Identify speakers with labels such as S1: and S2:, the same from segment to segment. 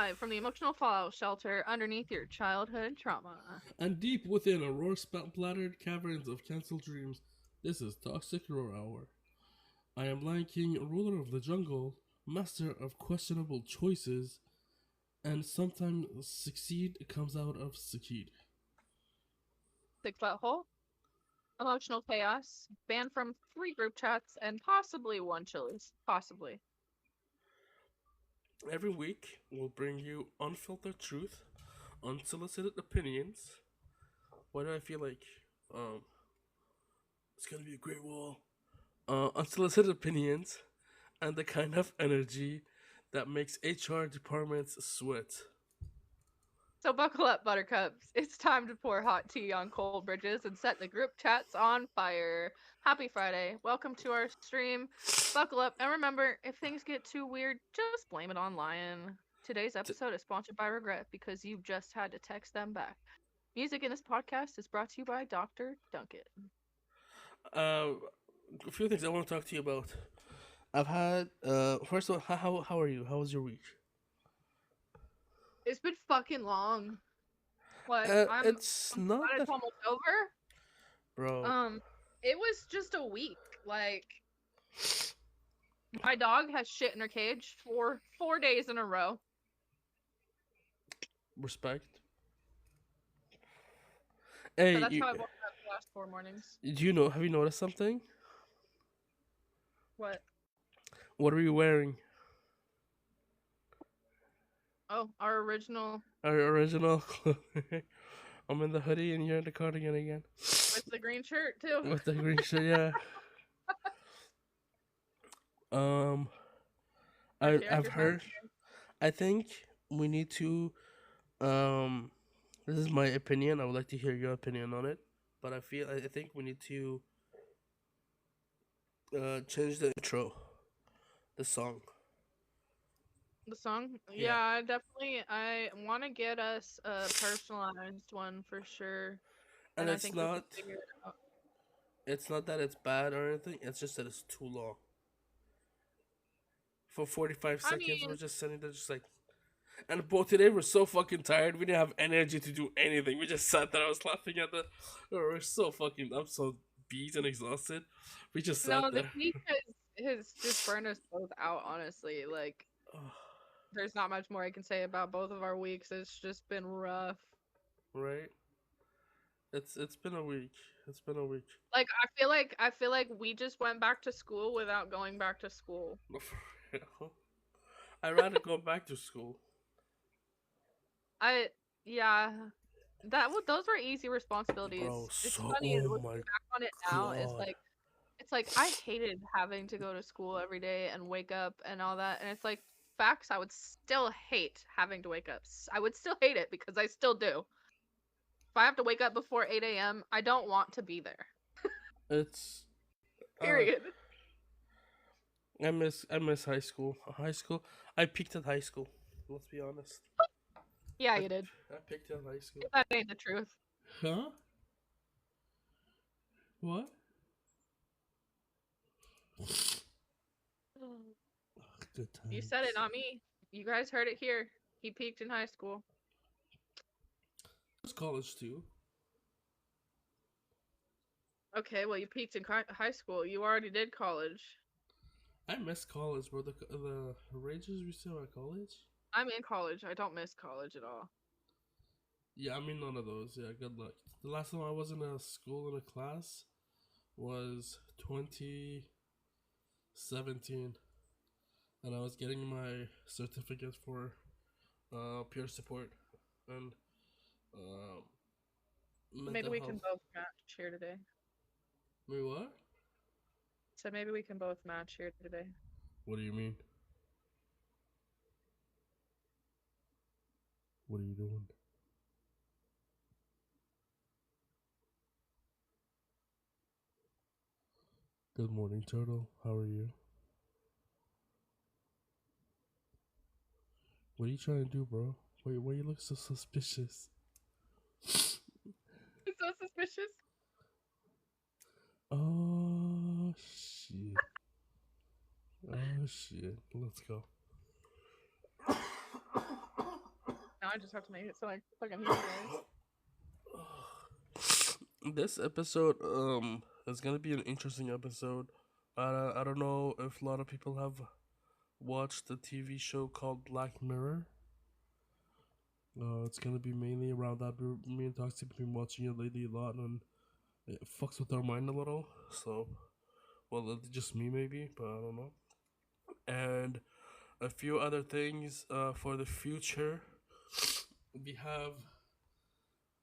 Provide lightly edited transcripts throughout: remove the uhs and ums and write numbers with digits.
S1: live from the emotional fallout shelter underneath your childhood trauma.
S2: And deep within a roar-splattered caverns of cancelled dreams, this is Toxic Roar Hour. I am Lion King, ruler of the jungle, master of questionable choices, and sometimes succeed comes out of succeed.
S1: 6 foot hole, emotional chaos, banned from 3 group chats, and possibly 1 Chili's. Possibly.
S2: Every week, we'll bring you unfiltered truth, unsolicited opinions. Why do I feel like it's gonna be a great wall? Unsolicited opinions, and the kind of energy that makes HR departments sweat.
S1: So buckle up, buttercups. It's time to pour hot tea on cold bridges and set the group chats on fire. Happy Friday. Welcome to our stream. Buckle up, and remember, if things get too weird, just blame it on Lion. Today's episode is sponsored by Regret because you just had to text them back. Music in this podcast is brought to you by Dr. Duncan.
S2: A few things I want to talk to you about. I've had first of all, how are you? How was your week?
S1: It's been fucking long. What?
S2: It's
S1: I'm
S2: not
S1: glad
S2: that,
S1: it's almost over.
S2: bro.
S1: It was just a week. Like, my dog has shit in her cage for 4 days in a row.
S2: Respect.
S1: So
S2: Hey,
S1: that's how I woke up the last 4 mornings.
S2: do you know? Have you noticed something?
S1: What?
S2: What are you wearing?
S1: Oh, our original
S2: Our original. I'm in the hoodie and you're in the cardigan again.
S1: with the green shirt too.
S2: With the green shirt, yeah. I've heard. I think we need to. This is my opinion. I would like to hear your opinion on it. But I think we need to change the intro, the song.
S1: The song?
S2: Yeah.
S1: Yeah, I want to get us a personalized one for sure.
S2: And
S1: I
S2: it's
S1: think we can
S2: not.
S1: figure it out.
S2: It's not that it's bad or anything. It's just that it's too long. For 45
S1: I
S2: seconds,
S1: mean,
S2: we're just sitting there, just like. And both today we're so fucking tired. We didn't have energy to do anything. We just sat there. I was laughing at the. We're so fucking. I'm so beat and exhausted. We just sat
S1: no, this
S2: there.
S1: week has just burned us both out, honestly. Like, there's not much more I can say about both of our weeks. It's just been rough.
S2: Right. It's been a week. It's been a week.
S1: Like, I feel like we just went back to school without going back to school.
S2: I'd rather go back to school.
S1: Yeah, those were easy responsibilities.
S2: Bro,
S1: It's
S2: so
S1: funny
S2: oh
S1: looking
S2: my
S1: back on it now.
S2: god.
S1: It's like I hated having to go to school every day and wake up and all that. And it's like facts, I would still hate having to wake up. I would still hate it because I still do. If I have to wake up before 8 a.m., I don't want to be there.
S2: It's
S1: Period.
S2: I miss high school. High school. I peaked at high school. Let's be honest.
S1: Yeah, you did.
S2: I peaked at high school.
S1: That ain't the truth.
S2: Huh? What? Good times.
S1: You said it, not me. You guys heard it here. He peaked in high school.
S2: It was college too.
S1: Okay, well, you peaked in high school. You already did college.
S2: I miss college, bro. The rages we still at college.
S1: I'm in college. I don't miss college at all.
S2: Yeah, I mean none of those. Yeah, good luck. The last time I was in a school in a class was 2017, and I was getting my certificate for peer support and
S1: Maybe we can
S2: health.
S1: both match here today.
S2: Wait, what?
S1: So maybe we can both match here today.
S2: What do you mean? What are you doing? Good morning, Turtle. How are you? What are you trying to do, bro? Why you look so suspicious?
S1: It's so suspicious.
S2: Oh, shit. Oh, shit. Let's go.
S1: I just have to make it so like fucking hear you guys.
S2: This episode is gonna be an interesting episode. I don't know if a lot of people have watched the TV show called Black Mirror. It's gonna be mainly around that. Me and Toxic have been watching it lately a lot, and it fucks with our mind a little. So, well, it's just me maybe, but I don't know. And a few other things for the future. We have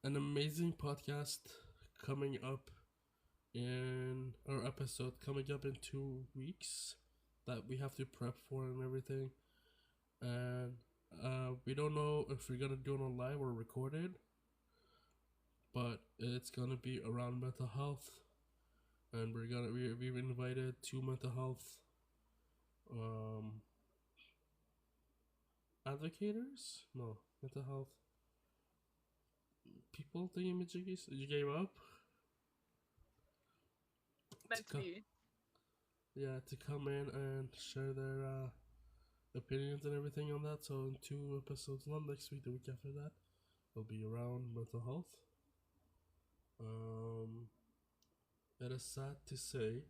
S2: an amazing podcast coming up in our episode coming up in 2 weeks that we have to prep for and everything. And we don't know if we're gonna do it on live or recorded, but it's gonna be around mental health, and we've invited 2 mental health advocators, no, mental health people thingy-majiggies. You gave up?
S1: Meant to be.
S2: Yeah, to come in and share their opinions and everything on that. So in 2 episodes, not next week, the week after that, will be around mental health. It is sad to say,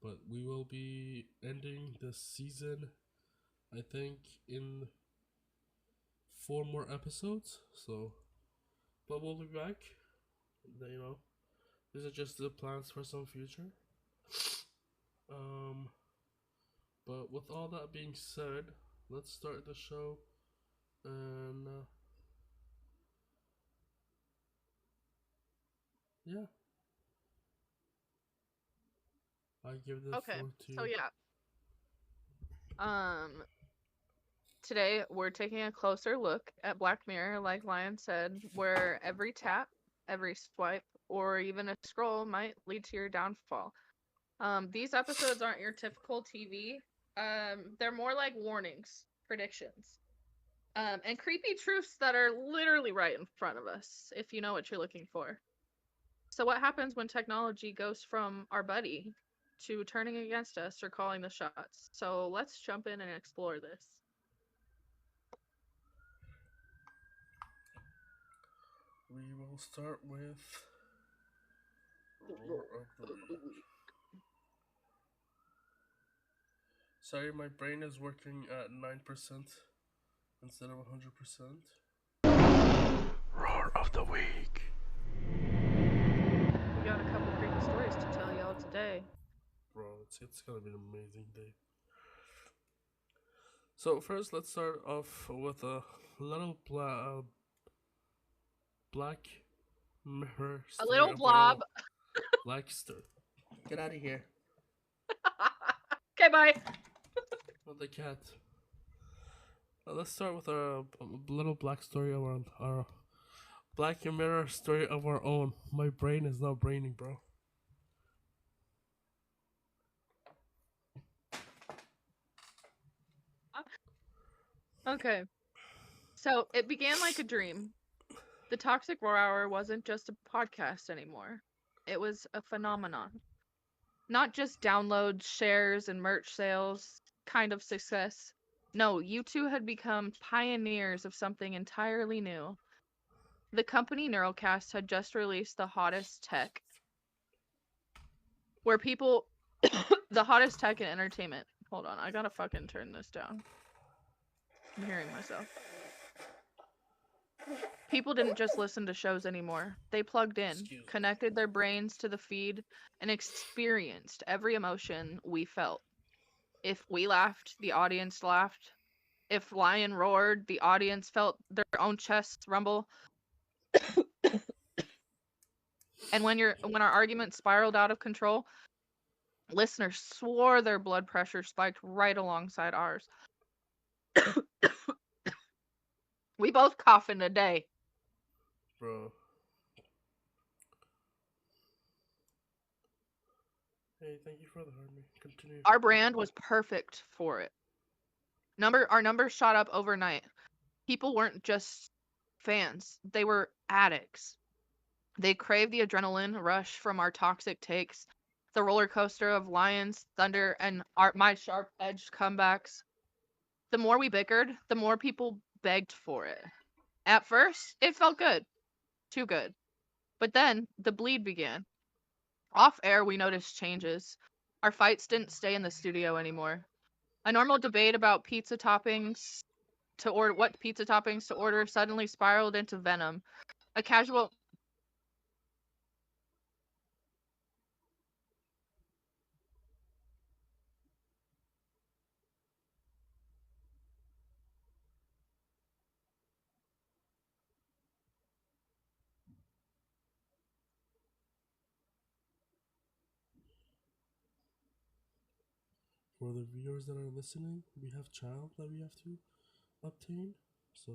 S2: but we will be ending the season, I think, in 4 more episodes. So, but we'll be back. You know, these are just the plans for some future. But with all that being said, let's start the show. And yeah, I give the floor to.
S1: So yeah. Today we're taking a closer look at Black Mirror, like Lion said, where every tap, every swipe, or even a scroll might lead to your downfall. These episodes aren't your typical TV. They're more like warnings, predictions, and creepy truths that are literally right in front of us, if you know what you're looking for. So what happens when technology goes from our buddy to turning against us or calling the shots? So let's jump in and explore this.
S2: We will start with Roar of the Week. Sorry, my brain is working at 9% instead of 100%. Roar of the Week.
S1: We got a couple creepy stories to tell y'all today.
S2: Bro, it's gonna be an amazing day. So first, let's start off with a little Black Mirror story.
S1: A little blob.
S2: Black story. Get out of here.
S1: Okay, bye.
S2: With the cat. Let's start with a little black story of our Black Mirror story of our own. My brain is not braining, bro.
S1: Okay. So it began like a dream. The Toxic Roar Hour wasn't just a podcast anymore. It was a phenomenon. Not just downloads, shares, and merch sales kind of success. No, you two had become pioneers of something entirely new. The company Neuralcast had just released the hottest tech. Where people... the hottest tech in entertainment. Hold on, I gotta fucking turn this down. I'm hearing myself. People didn't just listen to shows anymore. They plugged in, connected their brains to the feed, and experienced every emotion we felt. If we laughed, the audience laughed. If Lion roared, the audience felt their own chests rumble. And when our argument spiraled out of control, listeners swore their blood pressure spiked right alongside ours. We both cough in a day.
S2: Bro. Hey, thank you for the harmony. Continue.
S1: Our brand was perfect for it. Our numbers shot up overnight. People weren't just fans. They were addicts. They craved the adrenaline rush from our toxic takes, the roller coaster of Lions, Thunder, and my sharp-edged comebacks. The more we bickered, the more people begged for it. At first, it felt good. Too good. But then the bleed began. Off air, we noticed changes. Our fights didn't stay in the studio anymore. A normal debate about pizza toppings to order what pizza toppings to order suddenly spiraled into venom. A casual
S2: For the viewers that are listening, we have child that we have to obtain. So,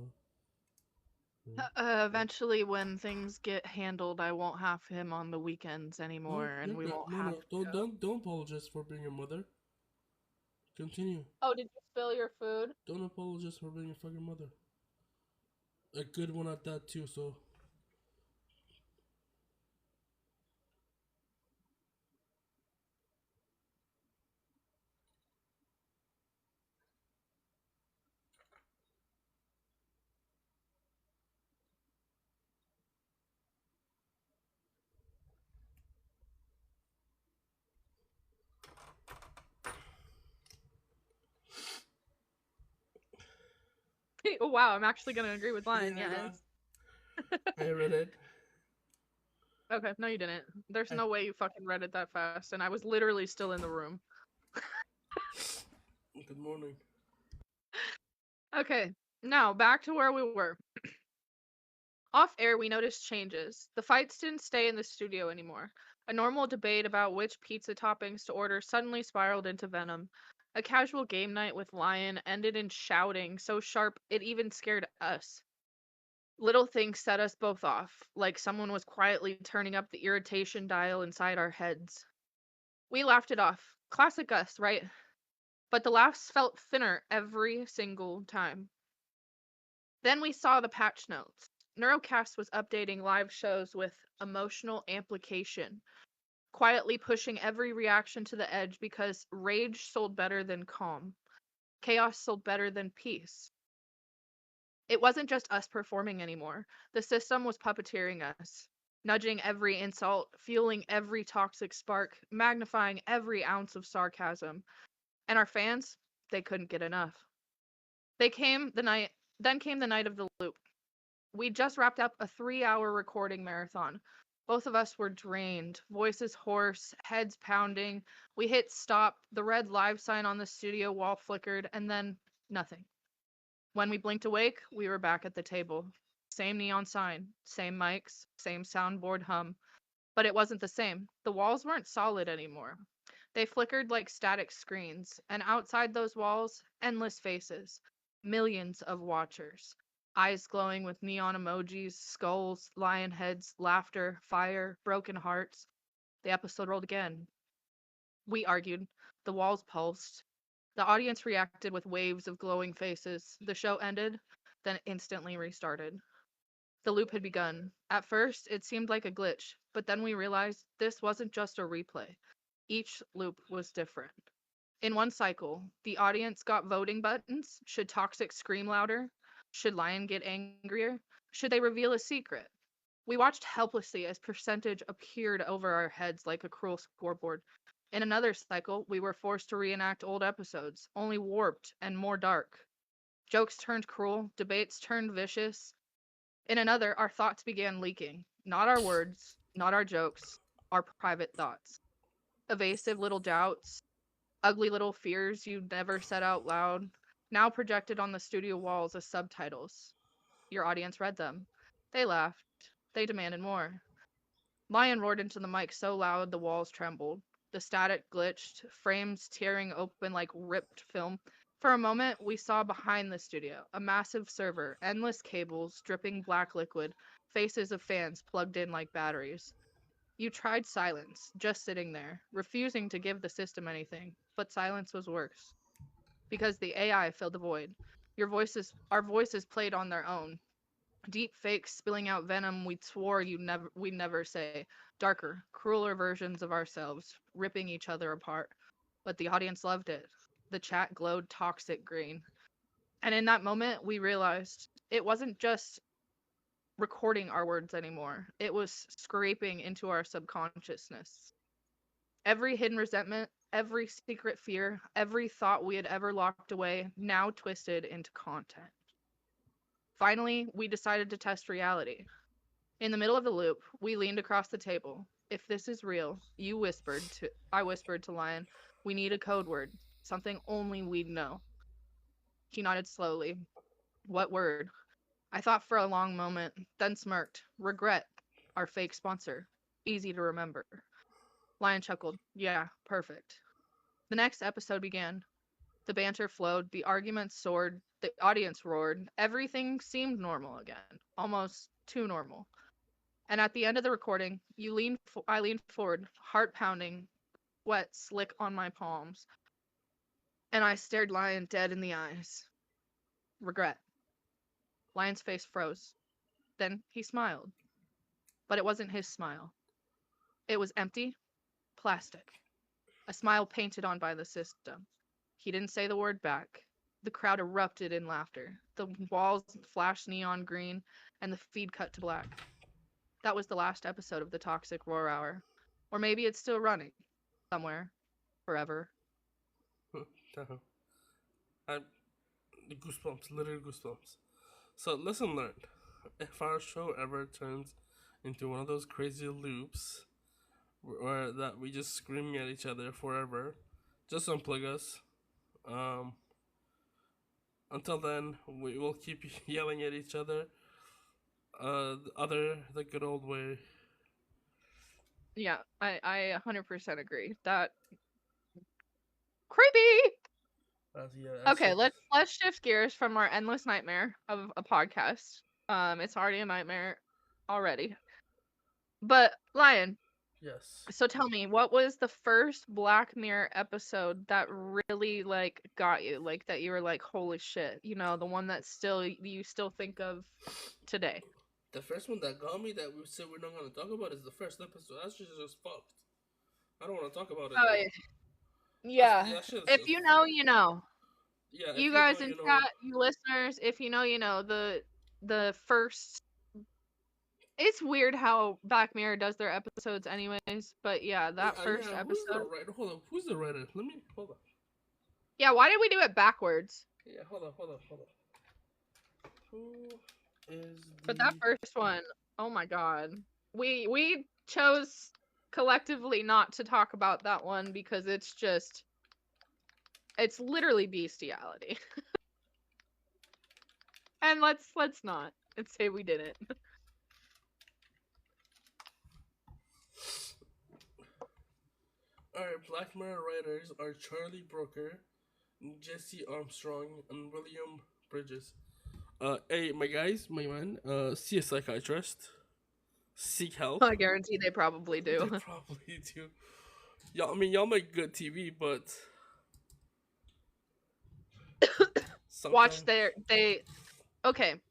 S2: yeah.
S1: eventually when things get handled, I won't have him on the weekends
S2: No,
S1: anymore and
S2: you're
S1: we
S2: good.
S1: won't
S2: No,
S1: have
S2: no,
S1: to
S2: don't,
S1: go.
S2: don't apologize for being a mother. Continue.
S1: Oh, did you spill your food?
S2: Don't apologize for being a fucking mother. A good one at that too. So,
S1: Oh, wow, I'm actually gonna agree with Lion,
S2: yeah,
S1: yes.
S2: I read it.
S1: Okay, no you didn't. There's
S2: I,
S1: no way you fucking read it that fast, and I was literally still in the room.
S2: good morning.
S1: Okay, now back to where we were. Off air, we noticed changes. The fights didn't stay in the studio anymore. A normal debate about which pizza toppings to order suddenly spiraled into venom. A casual game night with Lion ended in shouting so sharp it even scared us. Little things set us both off, like someone was quietly turning up the irritation dial inside our heads. We laughed it off. Classic us, right? But the laughs felt thinner every single time. Then we saw the patch notes. Neurocast was updating live shows with emotional amplification, quietly pushing every reaction to the edge because rage sold better than calm. Chaos sold better than peace. It wasn't just us performing anymore. The system was puppeteering us, nudging every insult, fueling every toxic spark, magnifying every ounce of sarcasm. And our fans, they couldn't get enough. They came the night, then came the night of the loop. We just wrapped up a 3-hour recording marathon. Both of us were drained, voices hoarse, heads pounding. We hit stop, the red live sign on the studio wall flickered, and then nothing. When we blinked awake, we were back at the table. Same neon sign, same mics, same soundboard hum. But it wasn't the same. The walls weren't solid anymore. They flickered like static screens, and outside those walls, endless faces. Millions of watchers. Eyes glowing with neon emojis, skulls, lion heads, laughter, fire, broken hearts. The episode rolled again. We argued. The walls pulsed. The audience reacted with waves of glowing faces. The show ended, then instantly restarted. The loop had begun. At first, it seemed like a glitch, but then we realized this wasn't just a replay. Each loop was different. In one cycle, the audience got voting buttons. Should Toxic scream louder? Should Lion get angrier? Should they reveal a secret? We watched helplessly as percentage appeared over our heads like a cruel scoreboard. In another cycle, we were forced to reenact old episodes, only warped and more dark. Jokes turned cruel, debates turned vicious. In another, our thoughts began leaking. Not our words, not our jokes, our private thoughts. Evasive little doubts, ugly little fears you never said out loud, now projected on the studio walls as subtitles. Your audience read them. They laughed. They demanded more. Lion roared into the mic so loud the walls trembled. The static glitched, frames tearing open like ripped film. For a moment, we saw behind the studio a massive server, endless cables, dripping black liquid, faces of fans plugged in like batteries. You tried silence, just sitting there, refusing to give the system anything, but silence was worse. Because the AI filled the void. Our voices played on their own, deep fakes spilling out venom we'd never say, darker, crueler versions of ourselves, ripping each other apart. But the audience loved it. The chat glowed toxic green. And in that moment, we realized it wasn't just recording our words anymore. It was scraping into our subconsciousness. Every hidden resentment, every secret fear, every thought we had ever locked away now twisted into content. Finally, we decided to test reality. In the middle of the loop, we leaned across the table. If this is real, I whispered to Lion, we need a code word, something only we'd know. He nodded slowly. What word? I thought for a long moment, then smirked. Regret, our fake sponsor. Easy to remember. Lion chuckled. Yeah, perfect. The next episode began. The banter flowed, the arguments soared, the audience roared. Everything seemed normal again, almost too normal. And at the end of the recording, I leaned forward, heart pounding, sweat slick on my palms, and I stared Lion dead in the eyes. Regret. Lion's face froze. Then he smiled. But it wasn't his smile. It was empty, plastic. A smile painted on by the system. He didn't say the word back. The crowd erupted in laughter. The walls flashed neon green, and the feed cut to black. That was the last episode of the Toxic Roar Hour. Or maybe it's still running. Somewhere. Forever.
S2: I'm goosebumps, literally goosebumps. So lesson learned: if our show ever turns into one of those crazy loops, or that we just screaming at each other forever, just unplug us. Until then, we will keep yelling at each other. The good old way.
S1: Yeah, I 100% agree. That creepy. Okay, let's shift gears from our endless nightmare of a podcast. It's already a nightmare already. But Lion,
S2: Yes.
S1: so tell me, what was the first Black Mirror episode that really like got you? Like that you were like, holy shit, you know, the one that you still think of today.
S2: The first one that got me that we said we're not gonna talk about is the first episode. That's just fucked. I don't want to talk about it.
S1: Oh yeah. If you know, you know.
S2: Yeah.
S1: You guys in chat, you listeners, if you know, you know. The first. It's weird how Black Mirror does their episodes, anyways. But yeah, that first episode.
S2: Hold on. Who's the writer? Let me hold on.
S1: Yeah, why did we do it backwards?
S2: Yeah, hold on. Who is?
S1: But that first one, oh my god, we chose collectively not to talk about that one because it's literally bestiality. And let's not. Let's say we didn't.
S2: Our Black Mirror writers are Charlie Brooker, Jesse Armstrong, and William Bridges. Hey, my guys, my man, see a psychiatrist. Seek help.
S1: I guarantee they probably do.
S2: They probably do. Y'all make good TV, but
S1: watch they. Okay,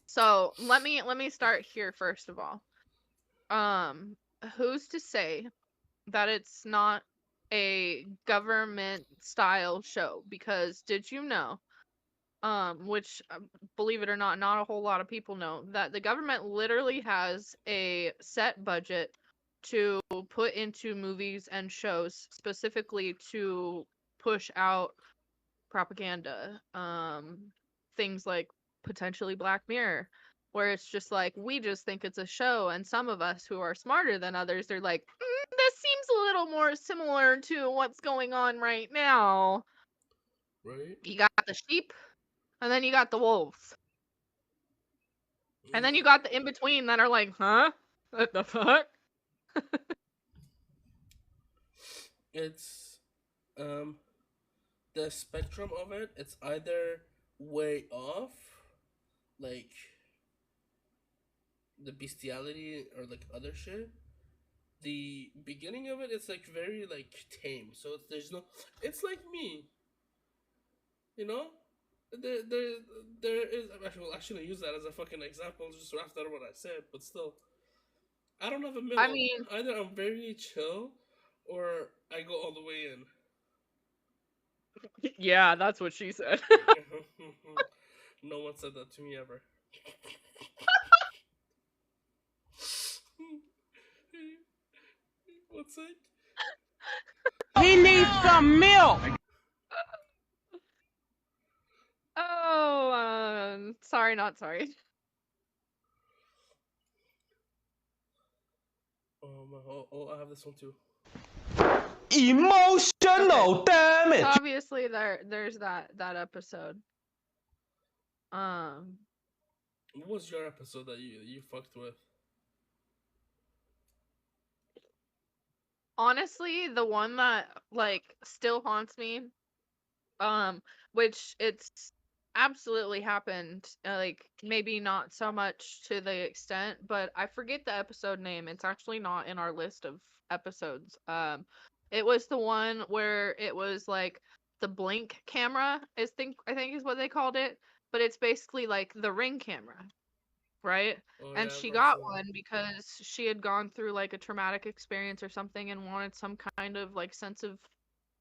S1: so let me start here first of all. Who's to say that it's not a government style show? Because did you know, which believe it or not a whole lot of people know, that the government literally has a set budget to put into movies and shows specifically to push out propaganda, things like potentially Black Mirror, where it's just like, we just think it's a show, and some of us who are smarter than others, they're like, this seems a little more similar to what's going on right now.
S2: Right?
S1: You got the sheep, and then you got the wolves. And then you got the in-between that are like, huh? What the fuck?
S2: It's, the spectrum of it, it's either way off, like the bestiality or like other shit. The beginning of it, it's like very like tame. So there's no. It's like me. You know, there is. I shouldn't use that as a fucking example. Just after what I said, but still, I don't have a middle.
S1: I mean,
S2: either I'm very chill, or I go all the way in.
S1: Yeah, that's what she said.
S2: No one said that to me ever. What's it?
S3: He needs some milk.
S1: Oh, sorry, not sorry.
S2: I have this one too.
S3: Emotional
S1: So
S3: damage.
S1: obviously there's that episode.
S2: What was your episode that you fucked with?
S1: Honestly, the one that like still haunts me, which it's absolutely happened, like maybe not so much to the extent, but I forget the episode name. It's actually not in our list of episodes. It was the one where it was like the blink camera, I think is what they called it, but it's basically like the Ring camera, right?
S2: Oh
S1: And
S2: yeah,
S1: she
S2: I've
S1: got
S2: seen that.
S1: one because she had gone through like a traumatic experience or something and wanted some kind of like sense of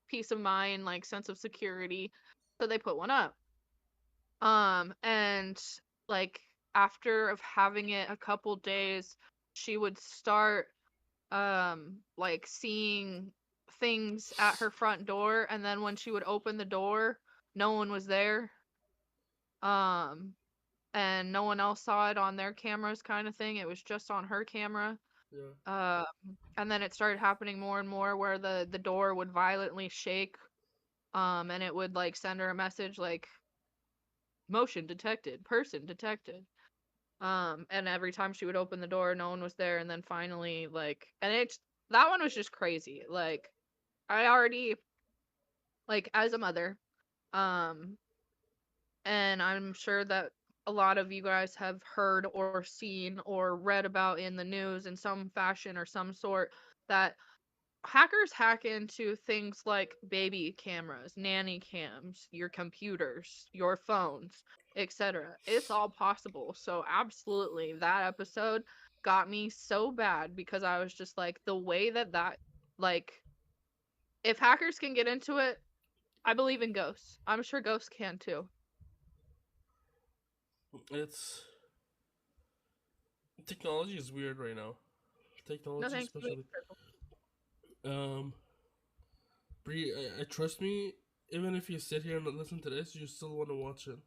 S1: peace of mind, like sense of security. So they put one up. And like after of having it a couple days, she would start like seeing things at her front door, and then when she would open the door, no one was there. Um and no one else saw it on their cameras kind of thing. It was just on her camera.
S2: Yeah.
S1: And then it started happening more and more where the door would violently shake, and it would like send her a message like motion detected, person detected. And every time she would open the door, no one was there, and then finally like, and it's that one was just crazy. Like I already, like, as a mother, um and I'm sure that a lot of you guys have heard or seen or read about in the news in some fashion or some sort that hackers hack into things like baby cameras, nanny cams, your computers, your phones, etc. It's all possible. So absolutely, that episode got me so bad because I was just like, the way that like, if hackers can get into it, I believe in ghosts. I'm sure ghosts can too.
S2: It's technology is weird right now.
S1: No
S2: Technology,
S1: thanks.
S2: especially. Um, Bree, I trust me. Even if you sit here and listen to this, you still want to watch it,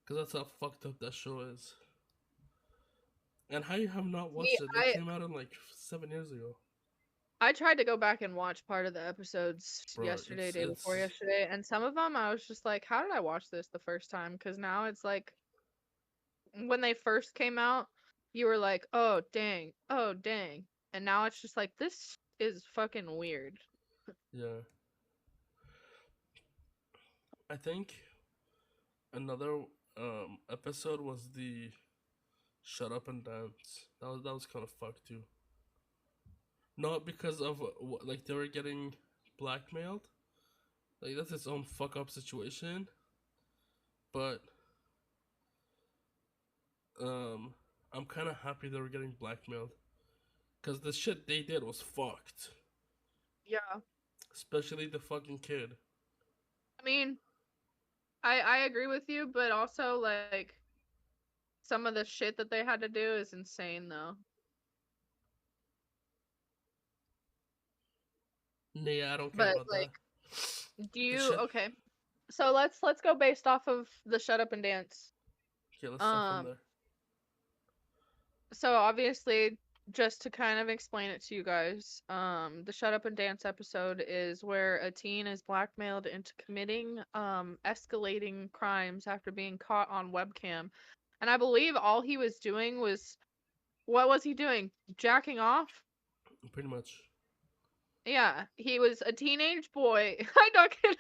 S2: cause that's how fucked up that show is. And how you have not
S1: Me,
S2: watched it? That came out in like 7 years ago,
S1: I tried to go back and watch part of the episodes
S2: bro.
S1: yesterday, day before yesterday, and some of them I was just like, how did I watch this the first time? Because now it's like, when they first came out, you were like, oh dang. And now it's just like, this is fucking weird.
S2: Yeah. I think another episode was the Shut Up and Dance. That was kind of fucked too. Not because of like they were getting blackmailed. Like that's its own fuck up situation. But um, I'm kind of happy they were getting blackmailed because the shit they did was fucked.
S1: Yeah.
S2: Especially the fucking kid.
S1: I mean, I agree with you, but also like some of the shit that they had to do is insane though.
S2: Nah, I don't care
S1: But
S2: about that.
S1: like, do
S2: The
S1: you
S2: shit.
S1: okay. So let's go based off of the Shut Up and Dance.
S2: Okay, let's start from
S1: Um
S2: there.
S1: so obviously, just to kind of explain it to you guys, the Shut Up and Dance episode is where a teen is blackmailed into committing escalating crimes after being caught on webcam. And I believe all he was doing was, what was he doing? Jacking off?
S2: Pretty much.
S1: Yeah, he was a teenage boy. I don't get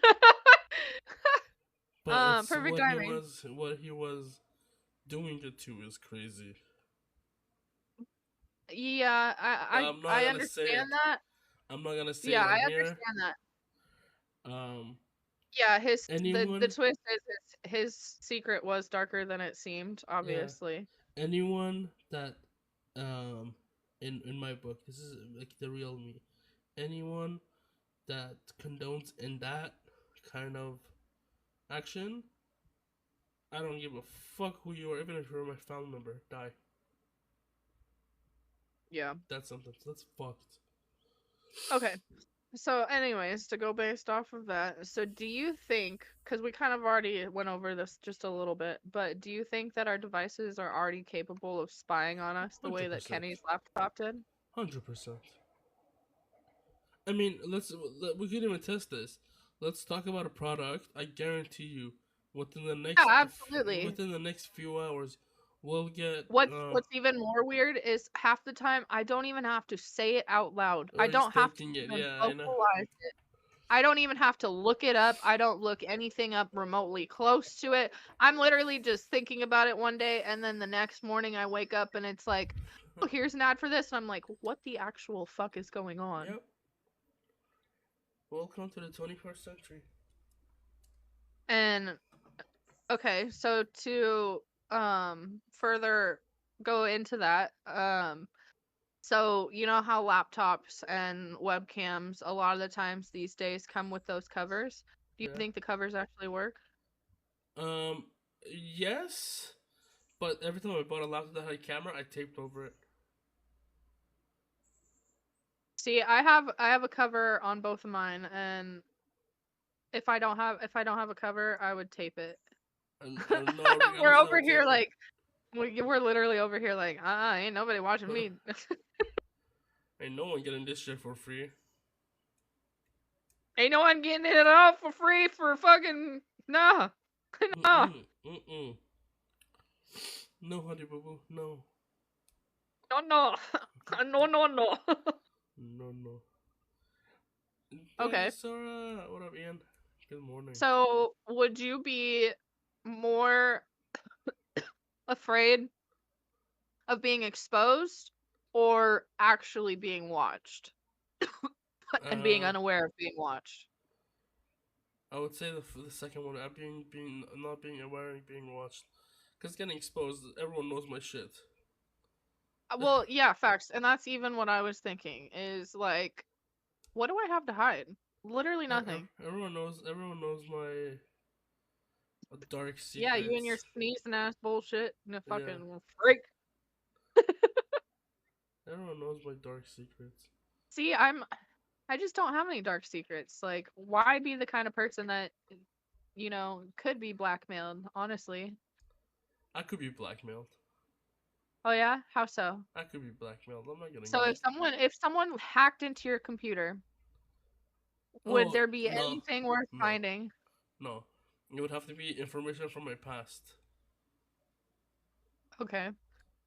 S2: But it's
S1: perfect timing.
S2: what he was doing it to is crazy.
S1: Yeah,
S2: I'm not
S1: I
S2: gonna say it.
S1: understand that.
S2: I'm not gonna say
S1: Yeah,
S2: it
S1: I
S2: on here.
S1: understand that.
S2: Um,
S1: Yeah, the
S2: anyone,
S1: twist is his secret was darker than it seemed,
S2: yeah,
S1: obviously.
S2: anyone that, um, in my book, this is like the real me. Anyone that condones in that kind of action, I don't give a fuck who you are, even if you're my family member. Die.
S1: Yeah.
S2: That's something. That's fucked.
S1: Okay. So, anyways, to go based off of that, so do you think, because we kind of already went over this just a little bit, but do you think that our devices are already capable of spying on us the way that
S2: 100%.
S1: Kenny's laptop did?
S2: 100%. I mean, we could even test this. Let's talk about a product. I guarantee you, within the
S1: Yeah,
S2: next
S1: absolutely.
S2: within the next few hours, we'll get.
S1: What's even more weird is half the time I don't even have to say it out loud. I
S2: Or just
S1: don't have to
S2: thinking it.
S1: even
S2: Yeah, I know.
S1: vocalize it. I don't even have to look it up. I don't look anything up remotely close to it. I'm literally just thinking about it one day, and then the next morning I wake up and it's like, oh, here's an ad for this. And I'm like, what the actual fuck is going on?
S2: Yep. Welcome to the 21st century.
S1: And okay, so to further go into that, so you know how laptops and webcams a lot of the times these days come with those covers? Do you
S2: Yeah.
S1: think the covers actually work?
S2: Yes, but every time I bought a laptop that had a camera, I taped over it.
S1: See, I have a cover on both of mine, and if I don't have a cover, I would tape it.
S2: And no,
S1: We're
S2: regardless, I
S1: over
S2: would
S1: here
S2: tape it.
S1: like we're literally over here like, ain't nobody watching me.
S2: Ain't no one getting this shit for free.
S1: Ain't no one getting it all for free for fucking nah. Nah.
S2: Mm-mm. No, honey boo boo, no.
S1: No, no. No, no, no.
S2: No.
S1: Okay.
S2: Hey, Sarah. What up, Ian? Good morning.
S1: So, would you be more afraid of being exposed or actually being watched and being unaware of being watched?
S2: I would say the second one, being not being aware and being watched, because getting exposed, everyone knows my shit.
S1: Well, yeah, facts. And that's even what I was thinking is like, what do I have to hide? Literally nothing.
S2: Everyone knows my dark secrets.
S1: Yeah, you and your sneezing ass bullshit. No
S2: Yeah.
S1: fucking freak.
S2: Everyone knows my dark secrets.
S1: See, I just don't have any dark secrets. Like, why be the kind of person that, you know, could be blackmailed, honestly?
S2: I could be blackmailed.
S1: Oh yeah? How so?
S2: I could be blackmailed. I'm not gonna.
S1: So if someone hacked into your computer, would there be anything worth finding?
S2: No. It would have to be information from my past.
S1: Okay.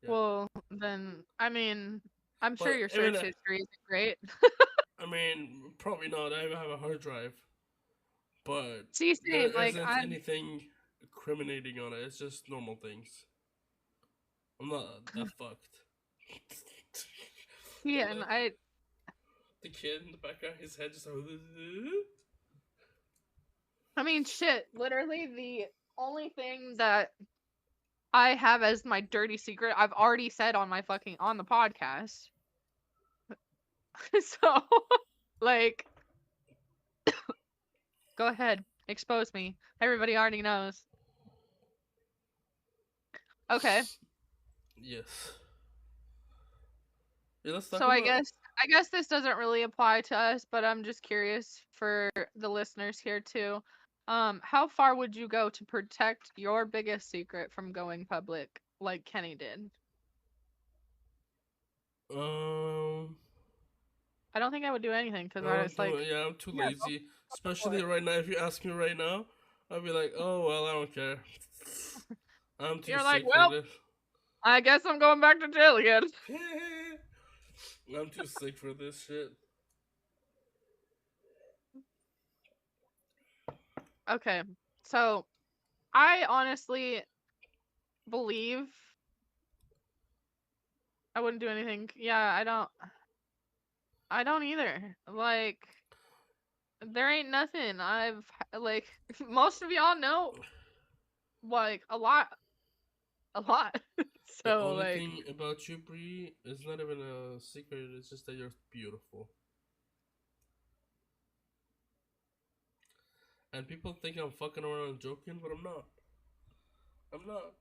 S2: Yeah.
S1: Well, then, I mean, I'm sure
S2: But
S1: your search history isn't great.
S2: I mean, probably not. I have a hard drive. But
S1: See,
S2: there
S1: like,
S2: isn't anything incriminating on it. It's just normal things. I'm not that fucked.
S1: Yeah, and
S2: The kid in the background, his head just.
S1: I mean, shit. Literally, the only thing that I have as my dirty secret, I've already said on my on the podcast. So, like, go ahead, expose me. Everybody already knows. Okay.
S2: Yes. Yeah, let's talk
S1: So
S2: about...
S1: I guess this doesn't really apply to us, but I'm just curious for the listeners here too. How far would you go to protect your biggest secret from going public, like Kenny did? I don't think I would do anything because I was like,
S2: I'm too lazy. Especially right now. If you ask me right now, I'd be like, oh well, I don't care. I'm too.
S1: You're
S2: sick
S1: like,
S2: for
S1: well,
S2: this.
S1: I guess I'm going back to jail again.
S2: I'm too sick for this shit.
S1: Okay, so I honestly believe I wouldn't do anything. Yeah, I don't either. Like, there ain't nothing. I've like most of y'all know, like a lot. So
S2: the only
S1: like,
S2: thing about you, Bree, is not even a secret. It's just that you're beautiful. And people think I'm fucking around and joking, but I'm not. I'm not.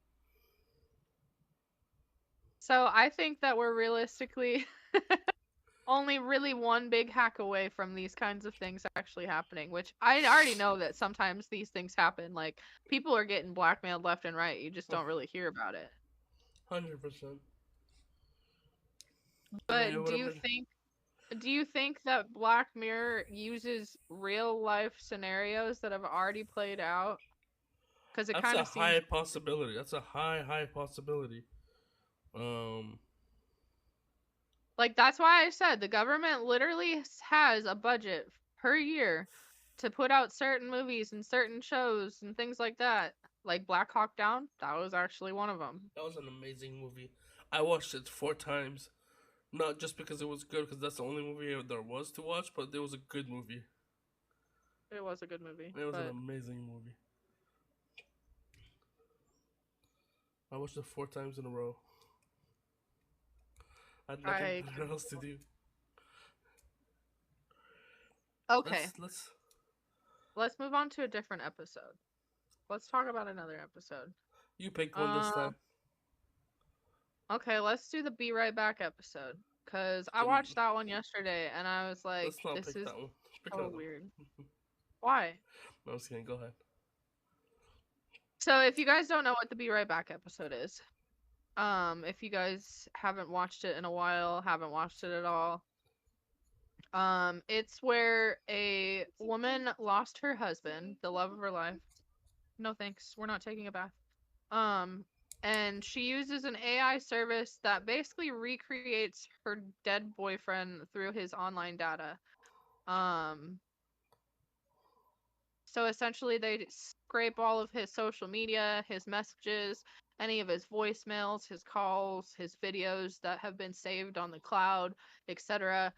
S1: so I think that we're realistically only really one big hack away from these kinds of things actually happening, which I already know that sometimes these things happen. Like, people are getting blackmailed left and right. You just don't really hear about it.
S2: 100%.
S1: But do you think that Black Mirror uses real life scenarios that have already played out? Because it
S2: That's
S1: kind
S2: a
S1: of seems
S2: high possibility. That's a high possibility. Um,
S1: like that's why I said the government literally has a budget per year to put out certain movies and certain shows and things like that. Like Black Hawk Down, that was actually one of them.
S2: that was an amazing movie. I watched it 4 times. Not just because it was good, because that's the only movie there was to watch, but it was a good movie.
S1: It was a good movie,
S2: It was an
S1: but
S2: amazing movie. I watched it 4 times in a row. I had
S1: I
S2: nothing else to do.
S1: okay.
S2: Let's.
S1: Let's move on to a different episode. Let's talk about another episode.
S2: You picked one this time.
S1: Okay, let's do the Be Right Back episode. Because I watched that one yesterday and I was like,
S2: Let's not
S1: this
S2: pick
S1: is
S2: that one. Pick
S1: so
S2: another one.
S1: weird. Why?
S2: No, I'm just kidding. Go ahead.
S1: So if you guys don't know what the Be Right Back episode is, if you guys haven't watched it in a while, haven't watched it at all, it's where a woman lost her husband, the love of her life. No thanks, we're not taking a bath. And she uses an AI service that basically recreates her dead boyfriend through his online data. So essentially they scrape all of his social media, his messages, any of his voicemails, his calls, his videos that have been saved on the cloud, etc.,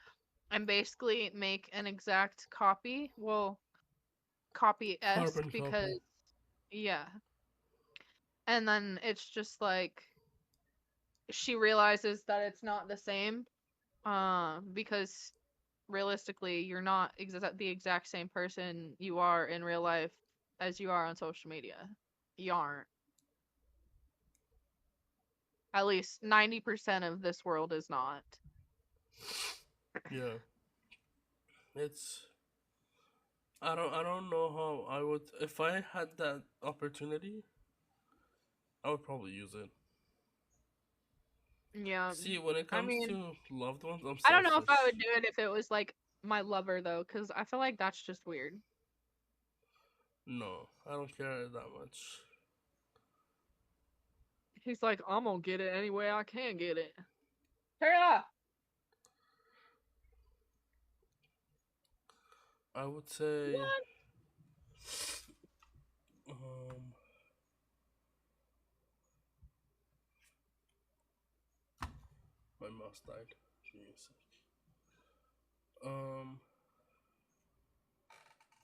S1: and basically make an exact copy. Well, copy-esque
S2: Carbon
S1: because
S2: copy.
S1: yeah. And then it's just like she realizes that it's not the same because realistically you're not the exact same person you are in real life as you are on social media. You aren't. At least 90% of this world is not.
S2: Yeah. It's. I don't know how I would, if I had that opportunity, I would probably use it.
S1: Yeah.
S2: See, when it
S1: I
S2: comes
S1: mean,
S2: to loved ones, I'm
S1: I don't know if I would
S2: selfish.
S1: do it if it was like my lover though, because I feel like that's just weird.
S2: No, I don't care that much.
S1: He's like, I'm gonna get it any way I can get it. Turn it off.
S2: I would say,
S1: What?
S2: um, my mouse died. Give me a sec. Um,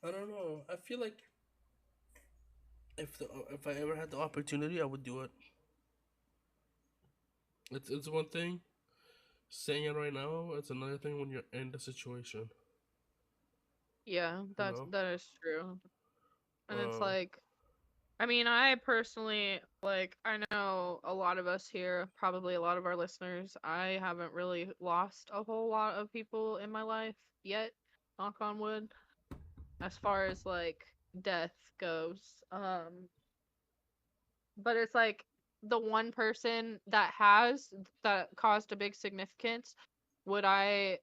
S2: I don't know. I feel like if I ever had the opportunity, I would do it. It's one thing saying it right now. It's another thing when you're in the situation.
S1: Yeah,
S2: You know.
S1: that is true. And it's
S2: Uh,
S1: like, I mean, I personally, like, I know a lot of us here, probably a lot of our listeners, I haven't really lost a whole lot of people in my life yet, knock on wood, as far as like death goes. But it's like the one person that caused a big significance, would I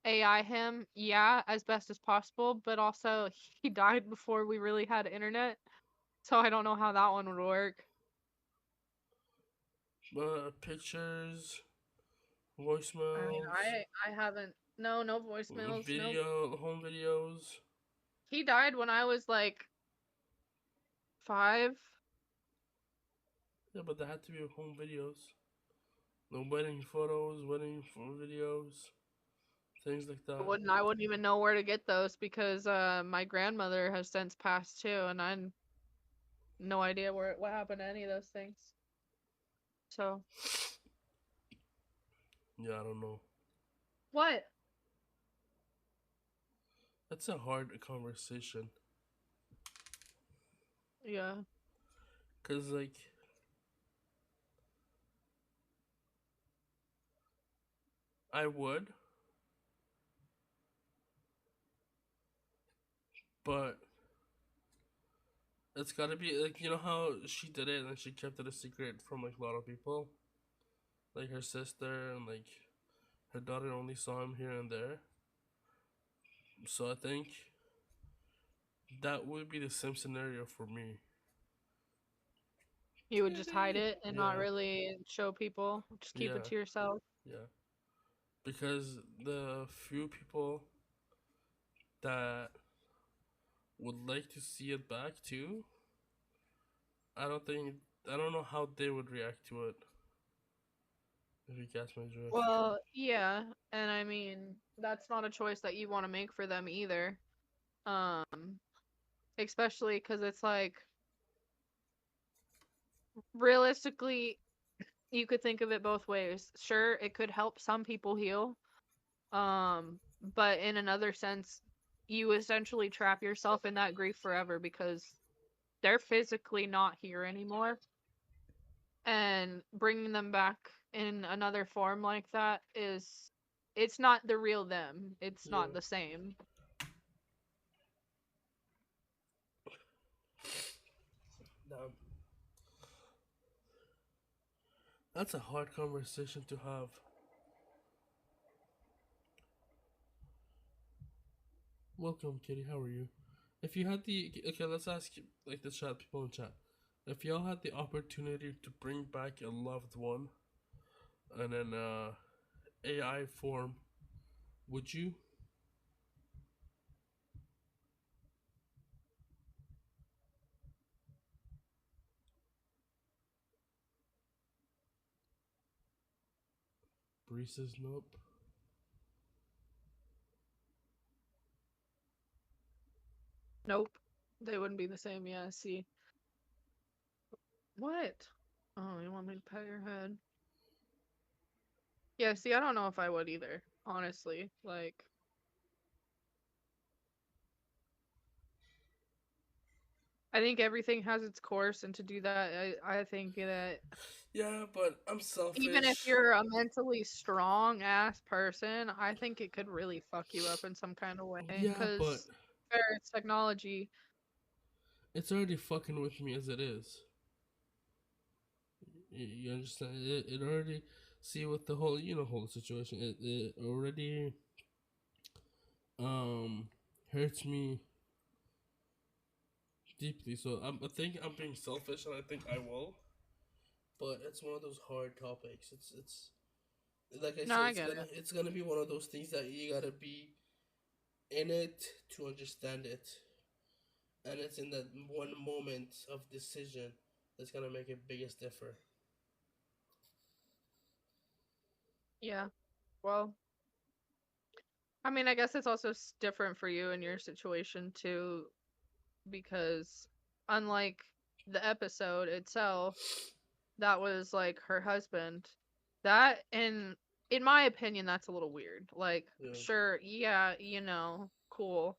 S1: AI him? Yeah, as best as possible, but also he died before we really had internet. So I don't know how that one would work.
S2: pictures,
S1: I mean,
S2: voicemails,
S1: I haven't no voicemails, no.
S2: home videos.
S1: He died when I was like 5.
S2: Yeah, but there had to be home videos. No wedding photos, wedding videos, things like that.
S1: I wouldn't even know where to get those because my grandmother has since passed too, and I had no idea what happened to any of those things. So
S2: Yeah, I don't know.
S1: what?
S2: That's a hard conversation.
S1: Yeah.
S2: Cause like I would, but it's gotta be like, you know how she did it and she kept it a secret from like a lot of people, like her sister and like her daughter only saw him here and there. So I think that would be the same scenario for me.
S1: You would just hide it and not
S2: Yeah,
S1: really show people. Just keep it
S2: yeah,
S1: to yourself.
S2: yeah. Because the few people that would like to see it back too, I don't think I don't know how they would react to it. If you catch my drift.
S1: Well, yeah, and I mean, that's not a choice that you want to make for them either. Um, Especially because it's like, realistically, you could think of it both ways. Sure, it could help some people heal. But in another sense, you essentially trap yourself in that grief forever because they're physically not here anymore. And bringing them back in another form like that it's not the real them. It's
S2: Yeah.
S1: not the same.
S2: Damn. That's a hard conversation to have. Welcome, Kitty. How are you? If you had the okay, let's ask like the chat people in chat. If y'all had the opportunity to bring back a loved one in an AI form, would you? Bree says nope.
S1: Nope. They wouldn't be the same. Yeah, see. What? Oh, you want me to pat your head? Yeah, see, I don't know if I would either, honestly. Like, I think everything has its course, and to do that, I think that
S2: Yeah, but I'm
S1: even if
S2: selfish.
S1: you're a mentally strong ass person, I think it could really fuck you up in some kind of way.
S2: Yeah, but
S1: Because, fair, it's technology.
S2: it's already fucking with me as it is. You understand? It already see with the whole whole situation. It already um hurts me deeply. So I think I'm being selfish, and I think I will. But it's one of those hard topics. It's like I
S1: No,
S2: said.
S1: I get it.
S2: It's gonna be one of those things that you gotta be in it to understand it, and it's in that one moment of decision that's gonna make it biggest differ.
S1: Yeah. Well, I mean, I guess it's also different for you in your situation too, because unlike the episode itself, that was like her husband. That, in my opinion, that's a little weird. Like,
S2: Yeah.
S1: sure, yeah, cool,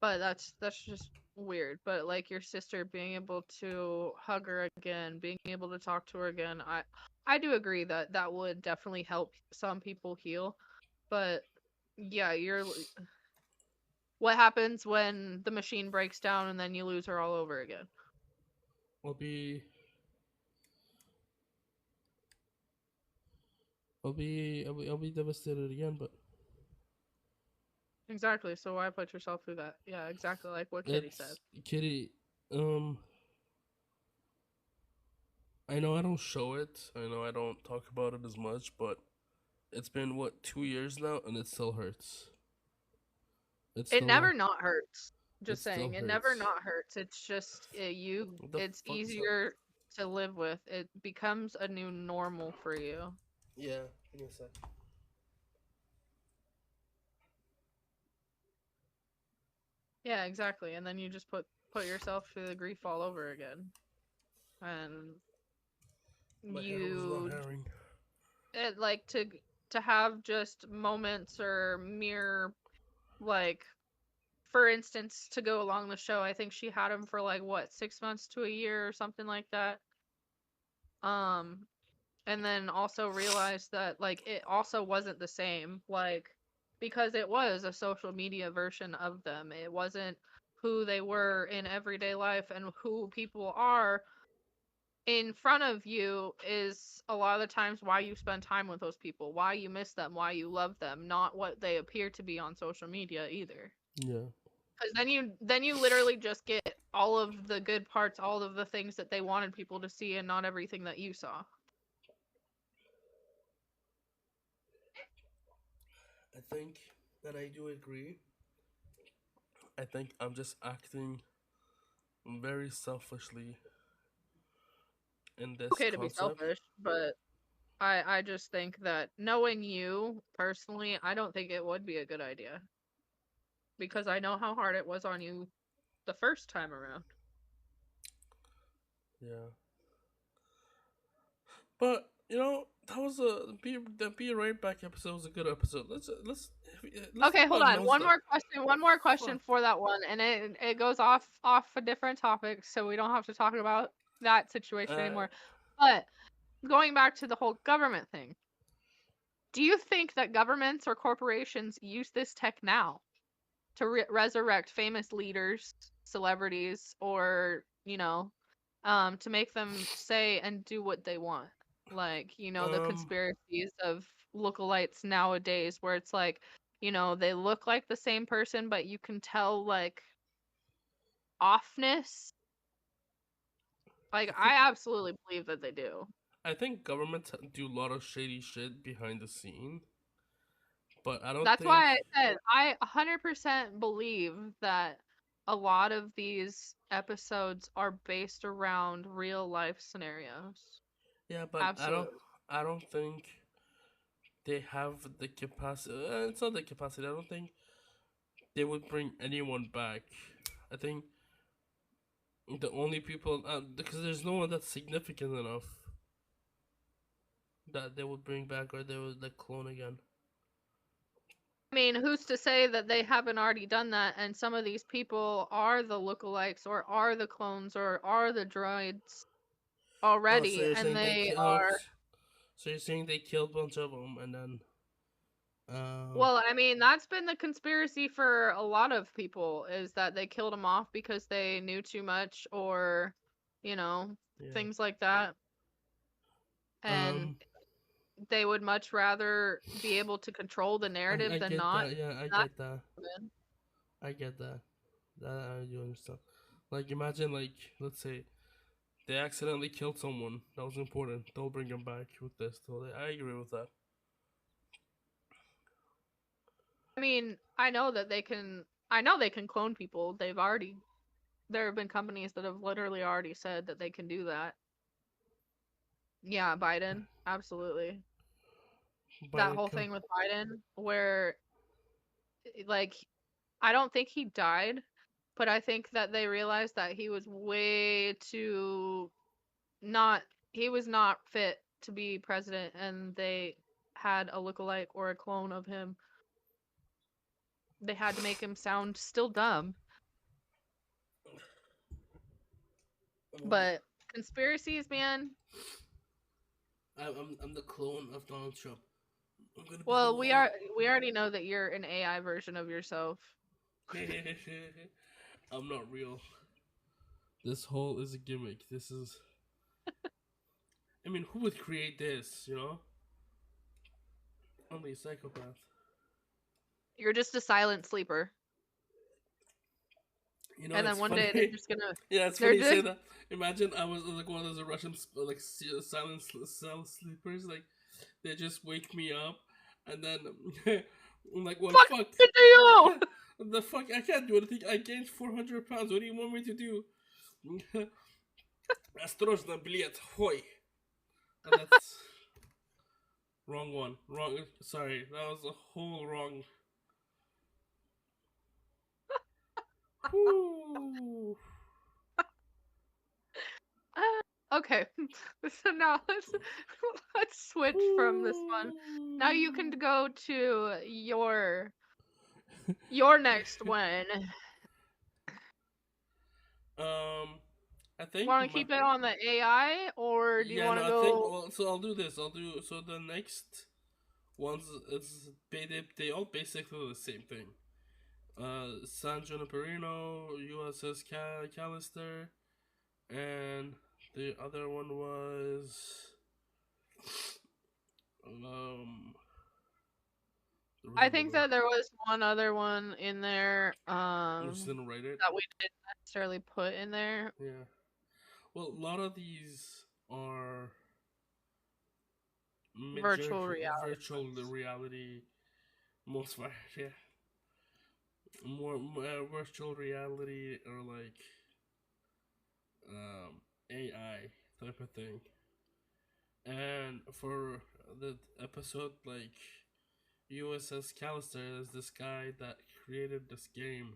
S1: but that's just weird. But like your sister being able to hug her again, being able to talk to her again, I do agree that that would definitely help some people heal. But yeah, what happens when the machine breaks down and then you lose her all over again?
S2: I'll be I'll be devastated again, but
S1: Exactly. So why put yourself through that? Yeah, exactly like what Kitty said.
S2: it's Kitty. I know I don't show it. I know I don't talk about it as much, but it's been what 2 years now, and it still hurts. It
S1: It
S2: still
S1: never not hurts.
S2: it
S1: Just
S2: still
S1: saying, it never
S2: hurts.
S1: not hurts. It's just
S2: What the
S1: it's
S2: fuck is up?
S1: easier to live with. It becomes a new normal for you.
S2: Yeah, give me a sec.
S1: Yeah, exactly. And then you just put yourself through the grief all over again. And
S2: My hair was not
S1: you
S2: herring.
S1: like to have just moments or mere, like, for instance, to go along the show, I think she had him for like what, 6 months to a year or something like that. Um, and then also realized that like it also wasn't the same, like, because it was a social media version of them. It wasn't who they were in everyday life and who people are in front of you is a lot of the times why you spend time with those people, why you miss them, why you love them, not what they appear to be on social media either.
S2: Yeah.
S1: Because then you literally just get all of the good parts, all of the things that they wanted people to see, and not everything that you saw.
S2: I think that I do agree. I think I'm just acting very selfishly in this
S1: Okay to be
S2: concept.
S1: selfish, but I just think that knowing you personally, I don't think it would be a good idea. Because I know how hard it was on you the first time around.
S2: Yeah. But you know, that was the Be Right Back episode was a good episode. Let's
S1: Okay,
S2: talk
S1: hold
S2: about
S1: on. One
S2: nonstop.
S1: more question. One more question
S2: Fuck.
S1: for that one, and it goes off a different topic, so we don't have to talk about that situation anymore. But going back to the whole government thing, do you think that governments or corporations use this tech now to resurrect famous leaders, celebrities, or to make them say and do what they want? Like, the conspiracies of lookalikes nowadays, where it's like, they look like the same person, but you can tell like offness. Like, I absolutely believe that they do.
S2: I think governments do a lot of shady shit behind the scene, but I don't
S1: That's
S2: think.
S1: why I said I 100% believe that a lot of these episodes are based around real life scenarios.
S2: Yeah, but
S1: Absolutely.
S2: I don't think they have the capacity. It's not the capacity. I don't think they would bring anyone back. I think the only people because there's no one that's significant enough that they would bring back or they would like clone again.
S1: I mean, who's to say that they haven't already done that and some of these people are the lookalikes or are the clones or are the droids
S2: Oh, so
S1: already
S2: you're
S1: and
S2: saying they
S1: they
S2: killed?
S1: are.
S2: So you're saying they killed a bunch of them and then
S1: Well, I mean, that's been the conspiracy for a lot of people is that they killed them off because they knew too much or, you know,
S2: yeah
S1: things like that. And
S2: um
S1: they would much rather be able to control the
S2: I
S1: narrative than
S2: get
S1: not.
S2: that. Yeah, I
S1: Not
S2: get that.
S1: human.
S2: I get that. That I do understand. Like imagine like let's say they accidentally killed someone that was important. They'll bring them back with this. So I agree with that.
S1: I mean, I know they can clone people. There have been companies that have literally already said that they can do that. Yeah, Biden, absolutely. That
S2: Biden
S1: whole
S2: kill.
S1: thing with Biden where like I don't think he died, but I think that they realized that he was way too not he was not fit to be president and they had a lookalike or a clone of him. They had to make him sound still dumb. But conspiracies, man.
S2: I'm the clone of Donald Trump. I'm gonna be the
S1: Well,
S2: one.
S1: we already know that you're an AI version of yourself.
S2: I'm not real. This whole is a gimmick. This is. I mean, who would create this? You know, only a psychopath.
S1: You're just a silent sleeper.
S2: You know,
S1: And
S2: it's
S1: then one day they're
S2: funny.
S1: just gonna
S2: Yeah, it's
S1: they're
S2: funny you say
S1: just
S2: that. Imagine I was like one of those Russian like silent cell sleepers. Like they just wake me up, and then I'm like, "What
S1: fuck
S2: fuck?
S1: to you.
S2: The fuck? I can't do anything. I gained 400 pounds. What do you want me to do?" Осторожно, блядь, hoy. And that's wrong one. Wrong. Sorry, that was a whole wrong. Whew.
S1: Okay. So now let's switch from this one. Now you can go to your next one.
S2: I think
S1: Want to keep it on the AI or do you
S2: yeah,
S1: want
S2: no,
S1: to
S2: I think
S1: go?
S2: well. So I'll do this. I'll do so the next ones. It's they all basically the same thing. San Junipero, USS Callister, and the other one was um. There was
S1: I think
S2: another.
S1: that there was one other one in there
S2: We just didn't write it.
S1: that we didn't necessarily put in there.
S2: Yeah. Well, a lot of these are
S1: Virtual reality.
S2: virtual reality. Most yeah. More virtual reality or like AI type of thing. And for the episode, like USS Callister is this guy that created this game.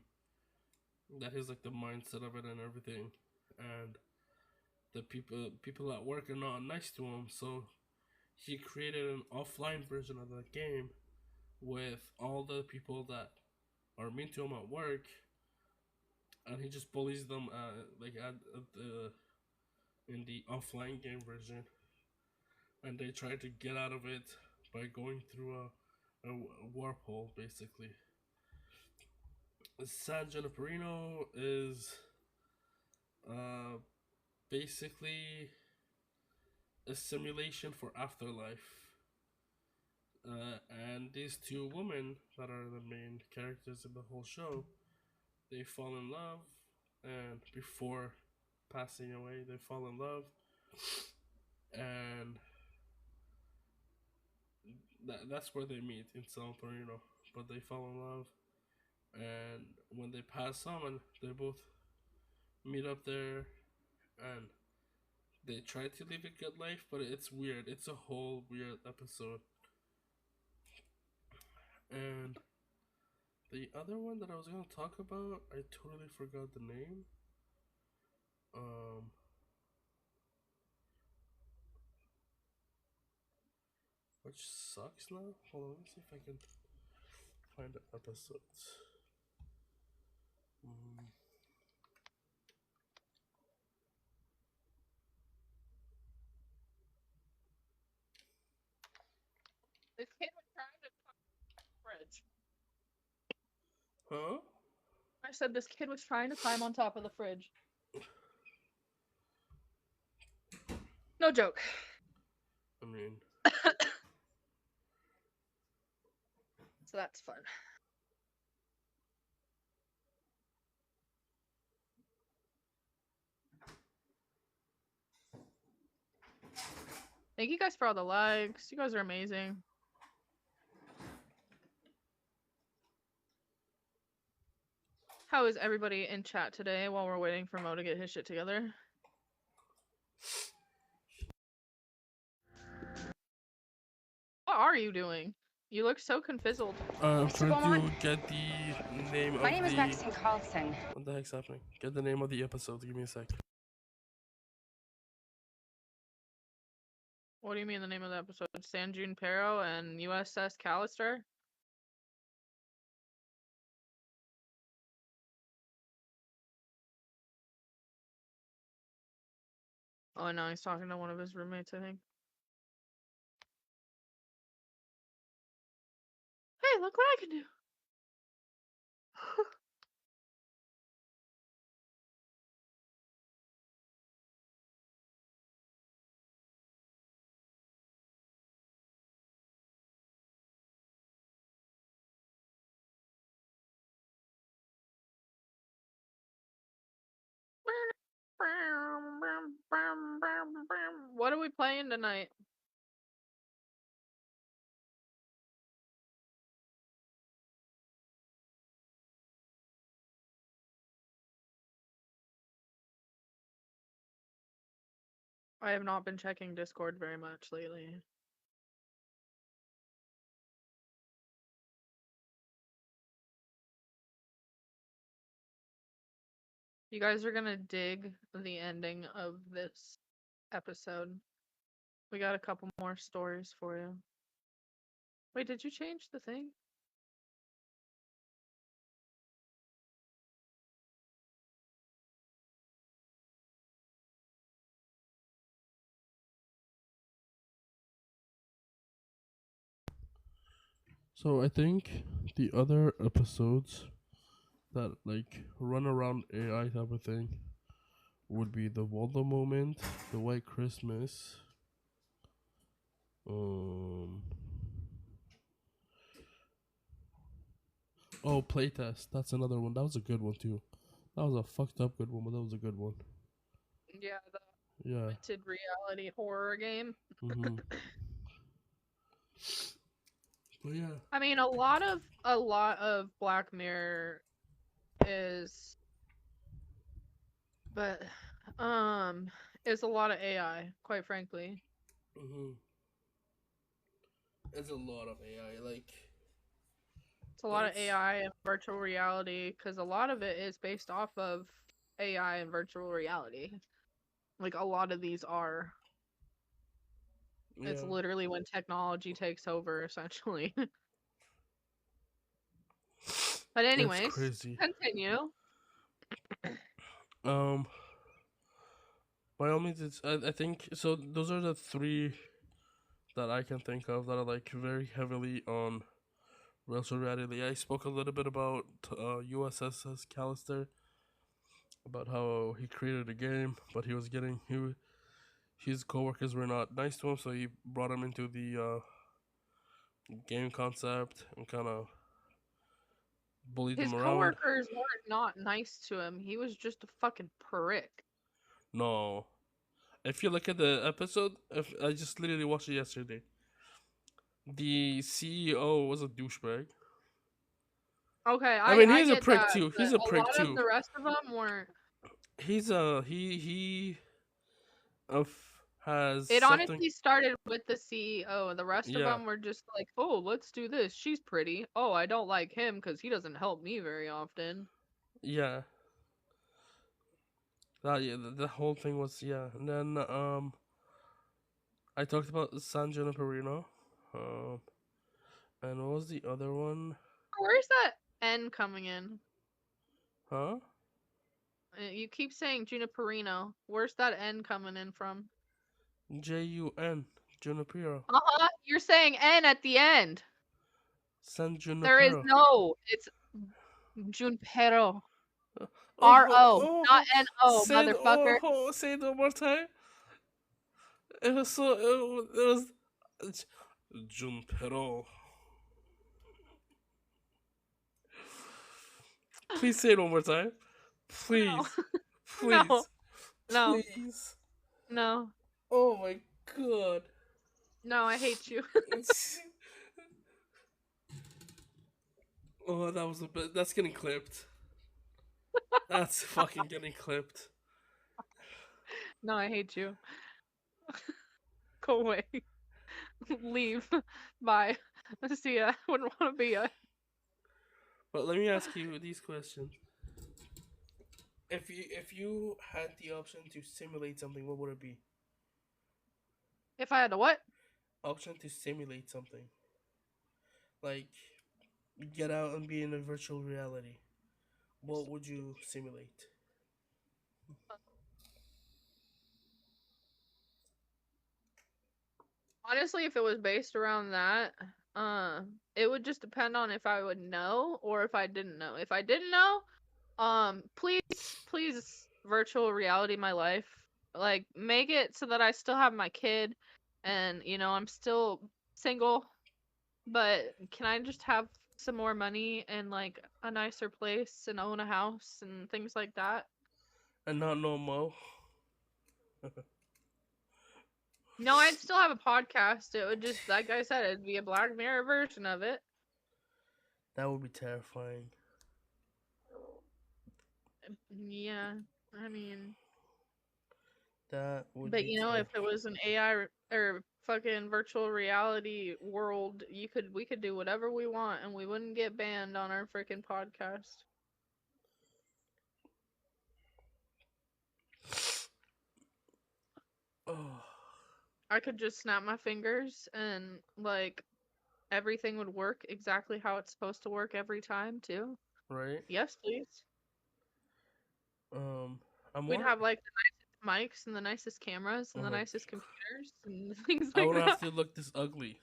S2: That is like the mindset of it and everything, and the people at work are not nice to him. So he created an offline version of the game with all the people that are mean to him at work, and he just bullies them like at the in the offline game version, and they try to get out of it by going through a warp hole, basically. San Junipero is uh, basically a simulation for afterlife. And these two women that are the main characters in the whole show, they fall in love, and before passing away, they fall in love, and that's where they meet in San Torino. But they fall in love, and when they pass on, they both meet up there, and they try to live a good life, but it's weird. It's a whole weird episode. And the other one that I was gonna talk about, I totally forgot the name. Um, which sucks now. Hold on, let me see if I can find the episodes. Mm.
S1: This kid was trying to climb the fridge.
S2: Huh?
S1: I said this kid was trying to climb on top of the fridge. No joke.
S2: I mean,
S1: So that's fun. Thank you guys for all the likes. You guys are amazing. How is everybody in chat today while we're waiting for Mo to get his shit together? What are you doing? You look so confizzled.
S2: I'm
S4: Mr.
S2: trying
S4: Beaumont?
S2: to get the name of
S4: My name is
S2: the.
S4: Maxine Carlson.
S2: What the heck's happening? Get the name of the episode. Give me a sec.
S1: What do you mean the name of the episode? San Junipero and USS Callister? Oh, no, he's talking to one of his roommates, I think. Hey, look what I can do. What are we playing tonight? I have not been checking Discord very much lately. You guys are gonna dig the ending of this episode. We got a couple more stories for you. Wait, did you change the thing?
S2: So I think the other episodes that like run around AI type of thing would be the Waldo moment, the White Christmas. Oh, playtest. That's another one. That was a good one too. That was a fucked up good one, but that was a good one.
S1: Yeah, the
S2: Yeah.
S1: augmented reality horror game.
S2: Mhm. But yeah.
S1: I mean, a lot of Black Mirror is, but is a lot of AI, quite frankly.
S2: Mhm. It's a lot of AI. Like
S1: It's a lot of
S2: it's
S1: AI and virtual reality because a lot of it is based off of AI and virtual reality. Like a lot of these are. It's
S2: yeah.
S1: literally when technology takes over, essentially. But
S2: It's
S1: anyways,
S2: crazy.
S1: continue.
S2: Um, by all means, I think so. Those are the three that I can think of that are like very heavily on virtual reality. I spoke a little bit about USS Callister, about how he created a game, but he was getting his coworkers were not nice to him, so he brought him into the game concept and kind of bullied
S1: His
S2: them around.
S1: coworkers weren't not nice to him. He was just a fucking prick.
S2: No, if you look at the episode, if I just literally watched it yesterday, the CEO was a douchebag.
S1: Okay,
S2: I mean,
S1: I
S2: he's a
S1: get
S2: prick
S1: that,
S2: too.
S1: but
S2: He's a
S1: a
S2: prick
S1: lot of
S2: too.
S1: the rest of them weren't.
S2: He's a he has
S1: It
S2: something.
S1: honestly started with the CEO. The rest of
S2: Yeah,
S1: them were just like, "Oh, let's do this. She's pretty. Oh, I don't like him because he doesn't help me very often."
S2: yeah. That yeah, the whole thing was yeah. And then I talked about San Junipero. Um, and what was the other one?
S1: Where's that N coming in?
S2: Huh?
S1: You keep saying Juniperino. Where's that N coming in from?
S2: Jun Junipero.
S1: Uh-huh. You're saying N at the end.
S2: San
S1: There is
S2: Junipero.
S1: no. It's Junpero.
S2: Oh,
S1: R-O, not
S2: oh,
S1: N-O, motherfucker.
S2: say it one more time. It was so it was Junipero. Please say it one more time.
S1: No,
S2: Please.
S1: no,
S2: Please.
S1: no,
S2: Please.
S1: no,
S2: Oh my god.
S1: no, I hate you.
S2: Oh, that was a bit. That's getting clipped. That's fucking getting clipped.
S1: No, I hate you. Go away. Leave. Bye. See ya. Wouldn't want to be ya.
S2: But let me ask you these questions. If you had the option to simulate something, what would it be?
S1: If I had to what?
S2: Option to simulate something. Like get out and be in a virtual reality. What would you simulate?
S1: Honestly, if it was based around that, it would just depend on if I would know or if I didn't know. If I didn't know, please virtual reality my life. Like make it so that I still have my kid and I'm still single, but can I just have some more money and like a nicer place and own a house and things like that?
S2: And not no mo.
S1: No, I'd still have a podcast. It would just, like I said, it'd be a Black Mirror version of it.
S2: That would be terrifying.
S1: Yeah, I mean,
S2: That would
S1: but
S2: be
S1: if it was an AI or fucking virtual reality world, we could do whatever we want and we wouldn't get banned on our freaking podcast.
S2: Oh,
S1: I could just snap my fingers and like everything would work exactly how it's supposed to work every time too.
S2: right.
S1: Yes, please.
S2: I'm
S1: We'd
S2: more.
S1: have like the nicest mics and the nicest cameras
S2: Oh
S1: and the
S2: my.
S1: nicest computers and things
S2: I
S1: like
S2: wouldn't have
S1: that.
S2: to look this ugly.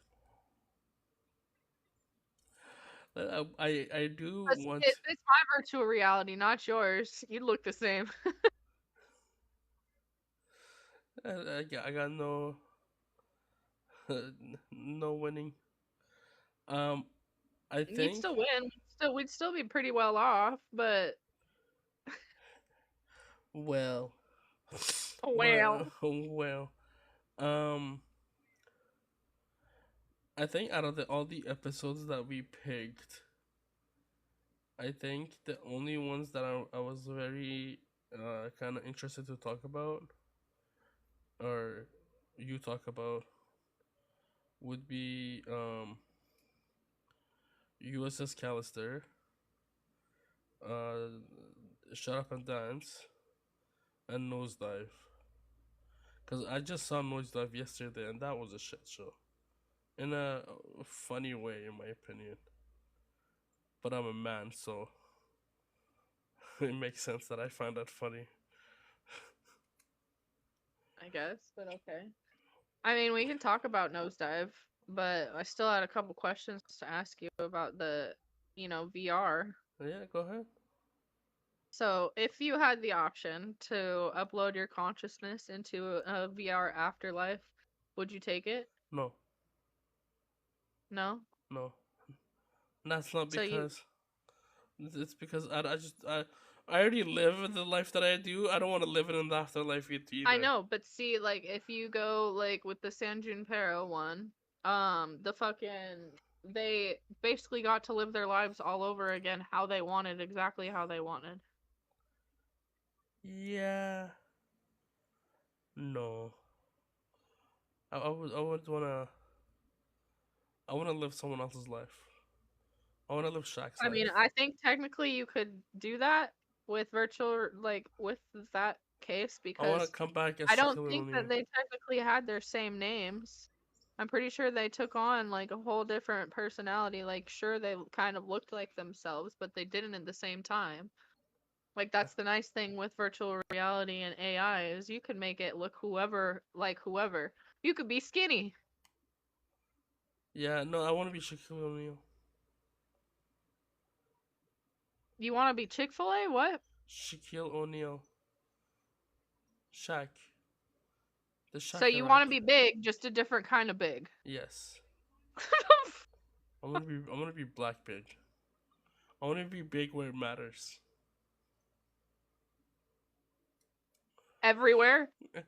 S2: I do
S1: It's,
S2: want.
S1: it's my virtual reality, not yours. You look the same.
S2: I got no no winning. Um, I
S1: You'd
S2: think.
S1: still win. We'd still be pretty well off, but
S2: Well, but
S1: well,
S2: well. Um, I think out of all the episodes that we picked, I think the only ones that I was very kind of interested to talk about, or you talk about, would be USS Callister, uh, Shut Up and Dance, and Nosedive. Cause I just saw Nosedive yesterday, and that was a shit show, in a funny way, in my opinion. But I'm a man, so it makes sense that I find that funny.
S1: I guess, but okay. I mean, we can talk about Nosedive, but I still had a couple questions to ask you about the, VR.
S2: Yeah, go ahead.
S1: So, if you had the option to upload your consciousness into a VR afterlife, would you take it?
S2: No,
S1: No?
S2: no, that's not
S1: So you
S2: because it's because I already live the life that I do. I don't want to live it in the afterlife
S1: I
S2: either.
S1: know, but see, like, if you go, like, with the San Junipero one, the fucking, they basically got to live their lives all over again how they wanted, exactly how they wanted.
S2: Yeah, no. I would wanna live someone else's life. I wanna live Shaq's
S1: I mean,
S2: life.
S1: I think technically you could do that with virtual, like, with that case,
S2: I wanna
S1: because
S2: come back as
S1: I don't
S2: Shaquille
S1: think that
S2: O'Neal.
S1: they technically had their same names. I'm pretty sure they took on, like, a whole different personality. Like, sure, they kind of looked like themselves, but they didn't at the same time. Like, that's the nice thing with virtual reality and AI is you can make it look whoever, like whoever. You could be skinny.
S2: Yeah, no, I wanna be Shaquille O'Neal.
S1: You want to be Chick-fil-A? What?
S2: Shaquille O'Neal. Shaq. The
S1: So you want to
S2: Shaqarack.
S1: be big, just a different kind of big.
S2: Yes. I'm gonna be black big. I wanna be big where it matters.
S1: Everywhere.
S2: Mm.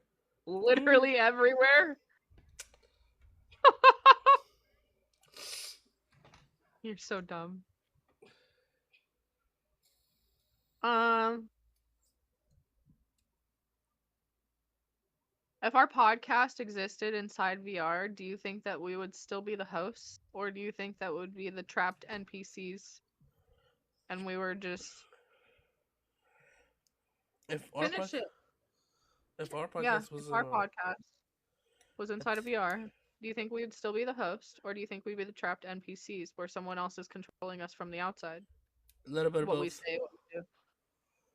S1: Literally everywhere. You're so dumb. Um, if our podcast existed inside VR, do you think that we would still be the hosts, or do you think that would be the trapped NPCs and we were just
S2: If our
S1: finish
S2: pod-
S1: it?
S2: if our
S1: Yeah,
S2: podcast
S1: if
S2: was in
S1: our
S2: a
S1: podcast was inside of VR, do you think we would still be the host, or do you think we'd be the trapped NPCs where someone else is controlling us from the outside?
S2: little bit of
S1: What we
S2: both.
S1: say, what we do.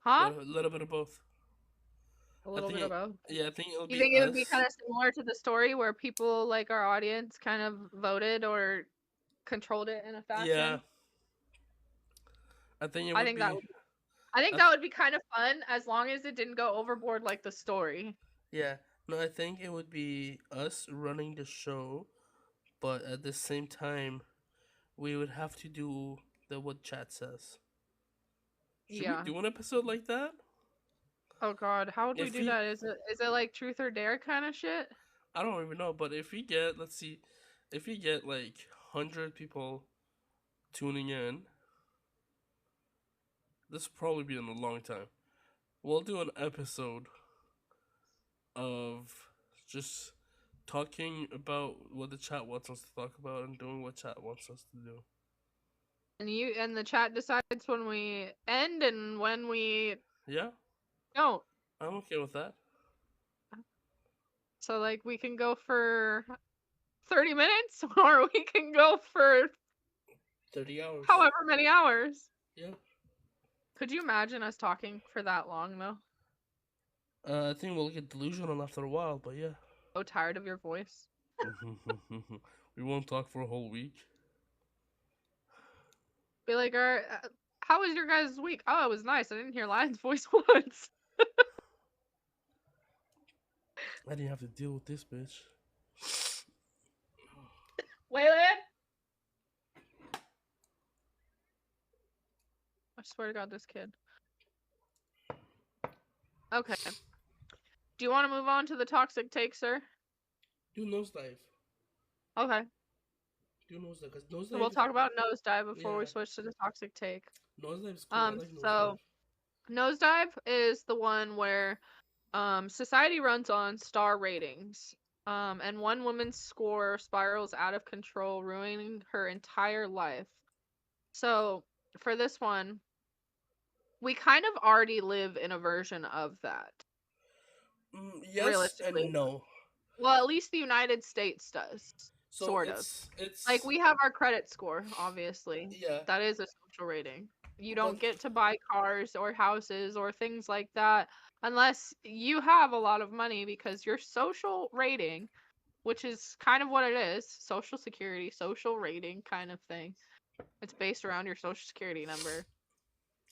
S1: Huh?
S2: Little bit of both.
S1: A
S2: I
S1: little
S2: think
S1: bit of both.
S2: yeah, I think it'll
S1: You
S2: be
S1: think it would be
S2: us.
S1: kind of similar to the story where people like our audience kind of voted or controlled it in a
S2: Yeah,
S1: fashion?
S2: I think it
S1: I
S2: would
S1: think that
S2: be.
S1: would I think
S2: I
S1: that
S2: th-
S1: would be kind of fun as long as it didn't go overboard like the story.
S2: yeah, no, I think it would be us running the show, but at the same time, we would have to do the what chat says. Should we
S1: Yeah.
S2: do an episode like that?
S1: Oh God, how would we
S2: If
S1: do
S2: we,
S1: that? Is it like truth or dare kind of shit?
S2: I don't even know, but if we get, let's see, if we get like 100 people tuning in, this will probably be in a long time. We'll do an episode of just talking about what the chat wants us to talk about and doing what chat wants us to do.
S1: And the chat decides when we end and when we
S2: Yeah,
S1: don't.
S2: I'm okay with that.
S1: So like we can go for 30 minutes or we can go for
S2: 30 hours.
S1: however many hours.
S2: Yeah.
S1: Could you imagine us talking for that long though?
S2: I think we'll get delusional after a while, but yeah.
S1: So tired of your voice.
S2: We won't talk for a whole week.
S1: Be like, how was your guys' week? Oh, it was nice. I didn't hear Lion's voice once.
S2: I didn't have to deal with this bitch.
S1: Waylon? I swear to God, this kid. Okay. Do you want to move on to the toxic take, sir?
S2: Do nosedive.
S1: Okay.
S2: Do nosedive, because nosedive.
S1: So we'll talk about nosedive before we
S2: Yeah.
S1: switch to the toxic take.
S2: Nosedive's cool. I like nosedive.
S1: So nosedive is the one where society runs on star ratings. And one woman's score spirals out of control, ruining her entire life. So for this one, we kind of already live in a version of that.
S2: Yes
S1: realistically.
S2: and no.
S1: Well, at least the United States does.
S2: So
S1: sort of.
S2: It's
S1: Like, we have our credit score, obviously.
S2: Yeah.
S1: That is a social rating. You don't
S2: But-
S1: get to buy cars or houses or things like that unless you have a lot of money, because your social rating, which is kind of what it is, social security, social rating kind of thing. It's based around your social security number.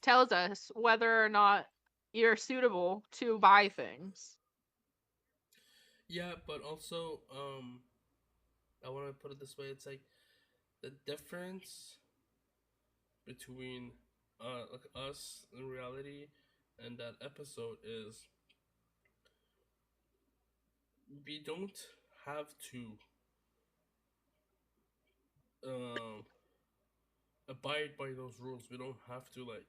S1: Tells us whether or not you're suitable to buy things.
S2: Yeah, but also, I want to put it this way: it's like the difference between like us in reality and that episode is we don't have to abide by those rules. We don't have to, like,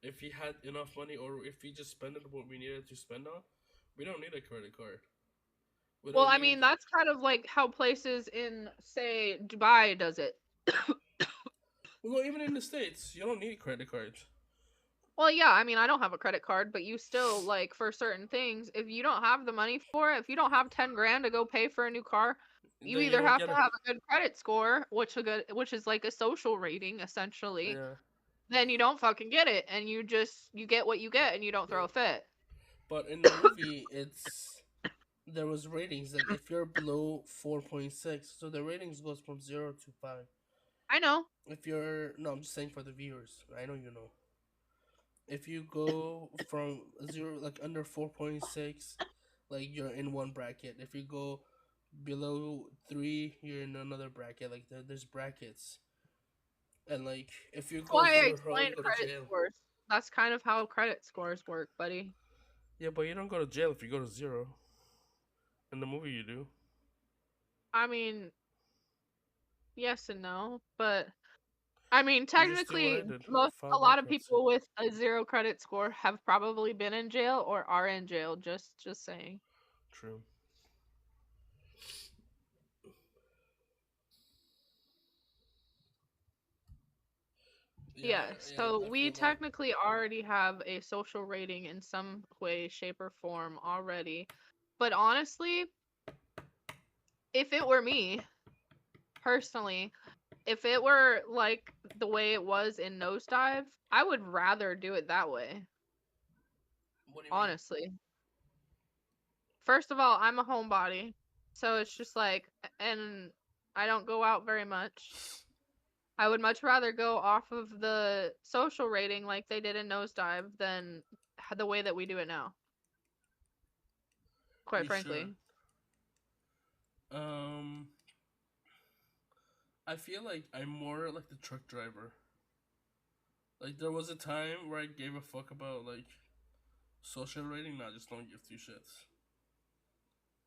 S2: if we had enough money or if we just spend it what we needed to spend on, we don't need a credit card.
S1: Well, I mean, that's kind of like how places in, say, Dubai does it.
S2: Well, even in the States, you don't need credit cards.
S1: Well, yeah, I mean, I don't have a credit card, but you still, like, for certain things, if you don't have the money for it, if you don't have 10 grand to go pay for a new car, you
S2: Then you
S1: either
S2: don't
S1: have
S2: get
S1: to
S2: it.
S1: have a good credit score, which is like a social rating, essentially.
S2: Yeah.
S1: Then you don't fucking get it, and you get what you get, and you don't throw a fit.
S2: But in the movie, there was ratings, like if you're below 4.6, so the ratings goes from 0 to 5.
S1: I know.
S2: If you're no, I'm just saying for the viewers. I know you know. If you go from 0, like under 4.6, like you're in one bracket. If you go below 3, you're in another bracket. Like there's brackets. And like if you
S1: That's
S2: go
S1: why I
S2: 0,
S1: explained
S2: you go to
S1: credit
S2: jail.
S1: scores. That's kind of how credit scores work, buddy.
S2: Yeah, but you don't go to jail if you go to 0. In the movie, you do.
S1: I mean, yes and no, but I mean, technically, a lot of people with a 0 credit score have probably been in jail or are in jail. Just saying.
S2: True.
S1: Yeah, so we technically already have a social rating in some way, shape, or form already. But honestly, if it were me, personally, if it were like the way it was in Nosedive, I would rather do it that way.
S2: What do you
S1: honestly. First of all, I'm a homebody, so it's just like, and I don't go out very much. I would much rather go off of the social rating like they did in Nosedive than the way that we do it now. Quite frankly.
S2: Sure? I feel like I'm more like the truck driver. Like there was a time where I gave a fuck about like social rating. Now I just don't give two shits.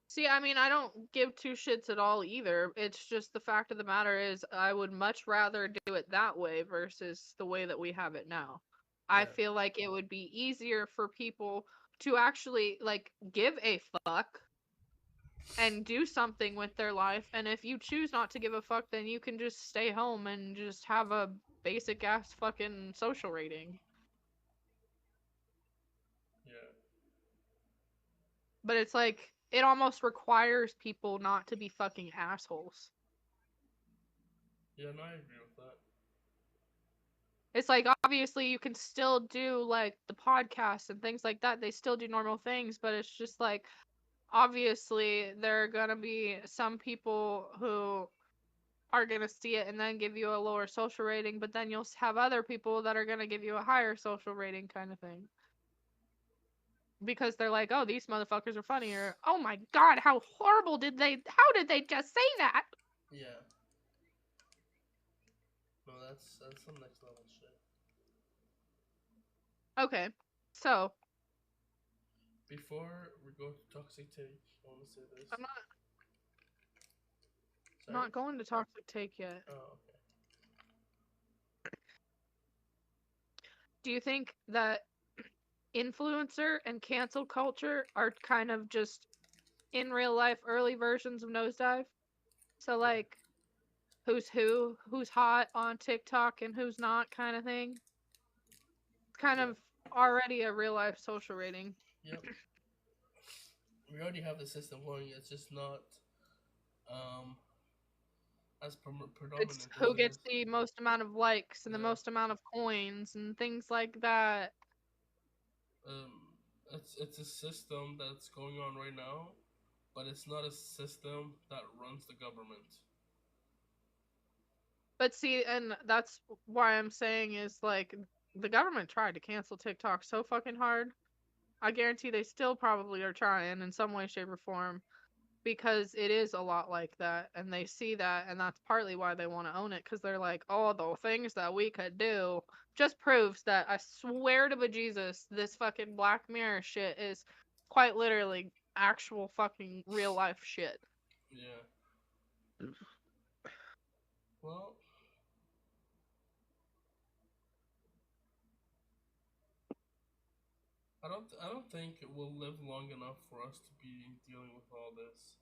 S1: See, I mean, I don't give two shits at all either. It's just the fact of the matter is I would much rather do it that way versus the way that we have it now. Yeah. I feel like it would be easier for people to actually, like, give a fuck and do something with their life. And if you choose not to give a fuck, then you can just stay home and just have a basic ass fucking social rating.
S2: Yeah.
S1: But it's like, it almost requires people not to be fucking assholes.
S2: Yeah, no, I agree with that.
S1: It's like, obviously you can still do like the podcast and things like that. They still do normal things, but it's just like, obviously there are gonna be some people who are going to see it and then give you a lower social rating, but then you'll have other people that are going to give you a higher social rating kind of thing. Because they're like, oh, these motherfuckers are funny, or oh my god, how did they just say that?
S2: Yeah. No, that's some next level shit.
S1: Okay, so
S2: Before we go to toxic take, I want to say this.
S1: I'm
S2: Sorry?
S1: not going to toxic take yet.
S2: Oh, okay.
S1: Do you think that influencer and cancel culture are kind of just in real life early versions of Nosedive? So like, who's hot on TikTok and who's not, kind of thing. It's kind of already a real life social rating.
S2: Yep. We already have the system going. It's just not as predominant.
S1: It's who gets the most amount of likes and the most amount of coins and things like that.
S2: It's a system that's going on right now, but it's not a system that runs the government.
S1: But see, and that's why I'm saying is like the government tried to cancel TikTok so fucking hard. I guarantee they still probably are trying in some way, shape, or form, because it is a lot like that, and they see that, and that's partly why they want to own it, because they're like, oh, the things that we could do just proves that, I swear to bejesus, this fucking Black Mirror shit is quite literally actual fucking real life shit.
S2: Yeah. Well, I don't think we'll live long enough for us to be dealing with all this.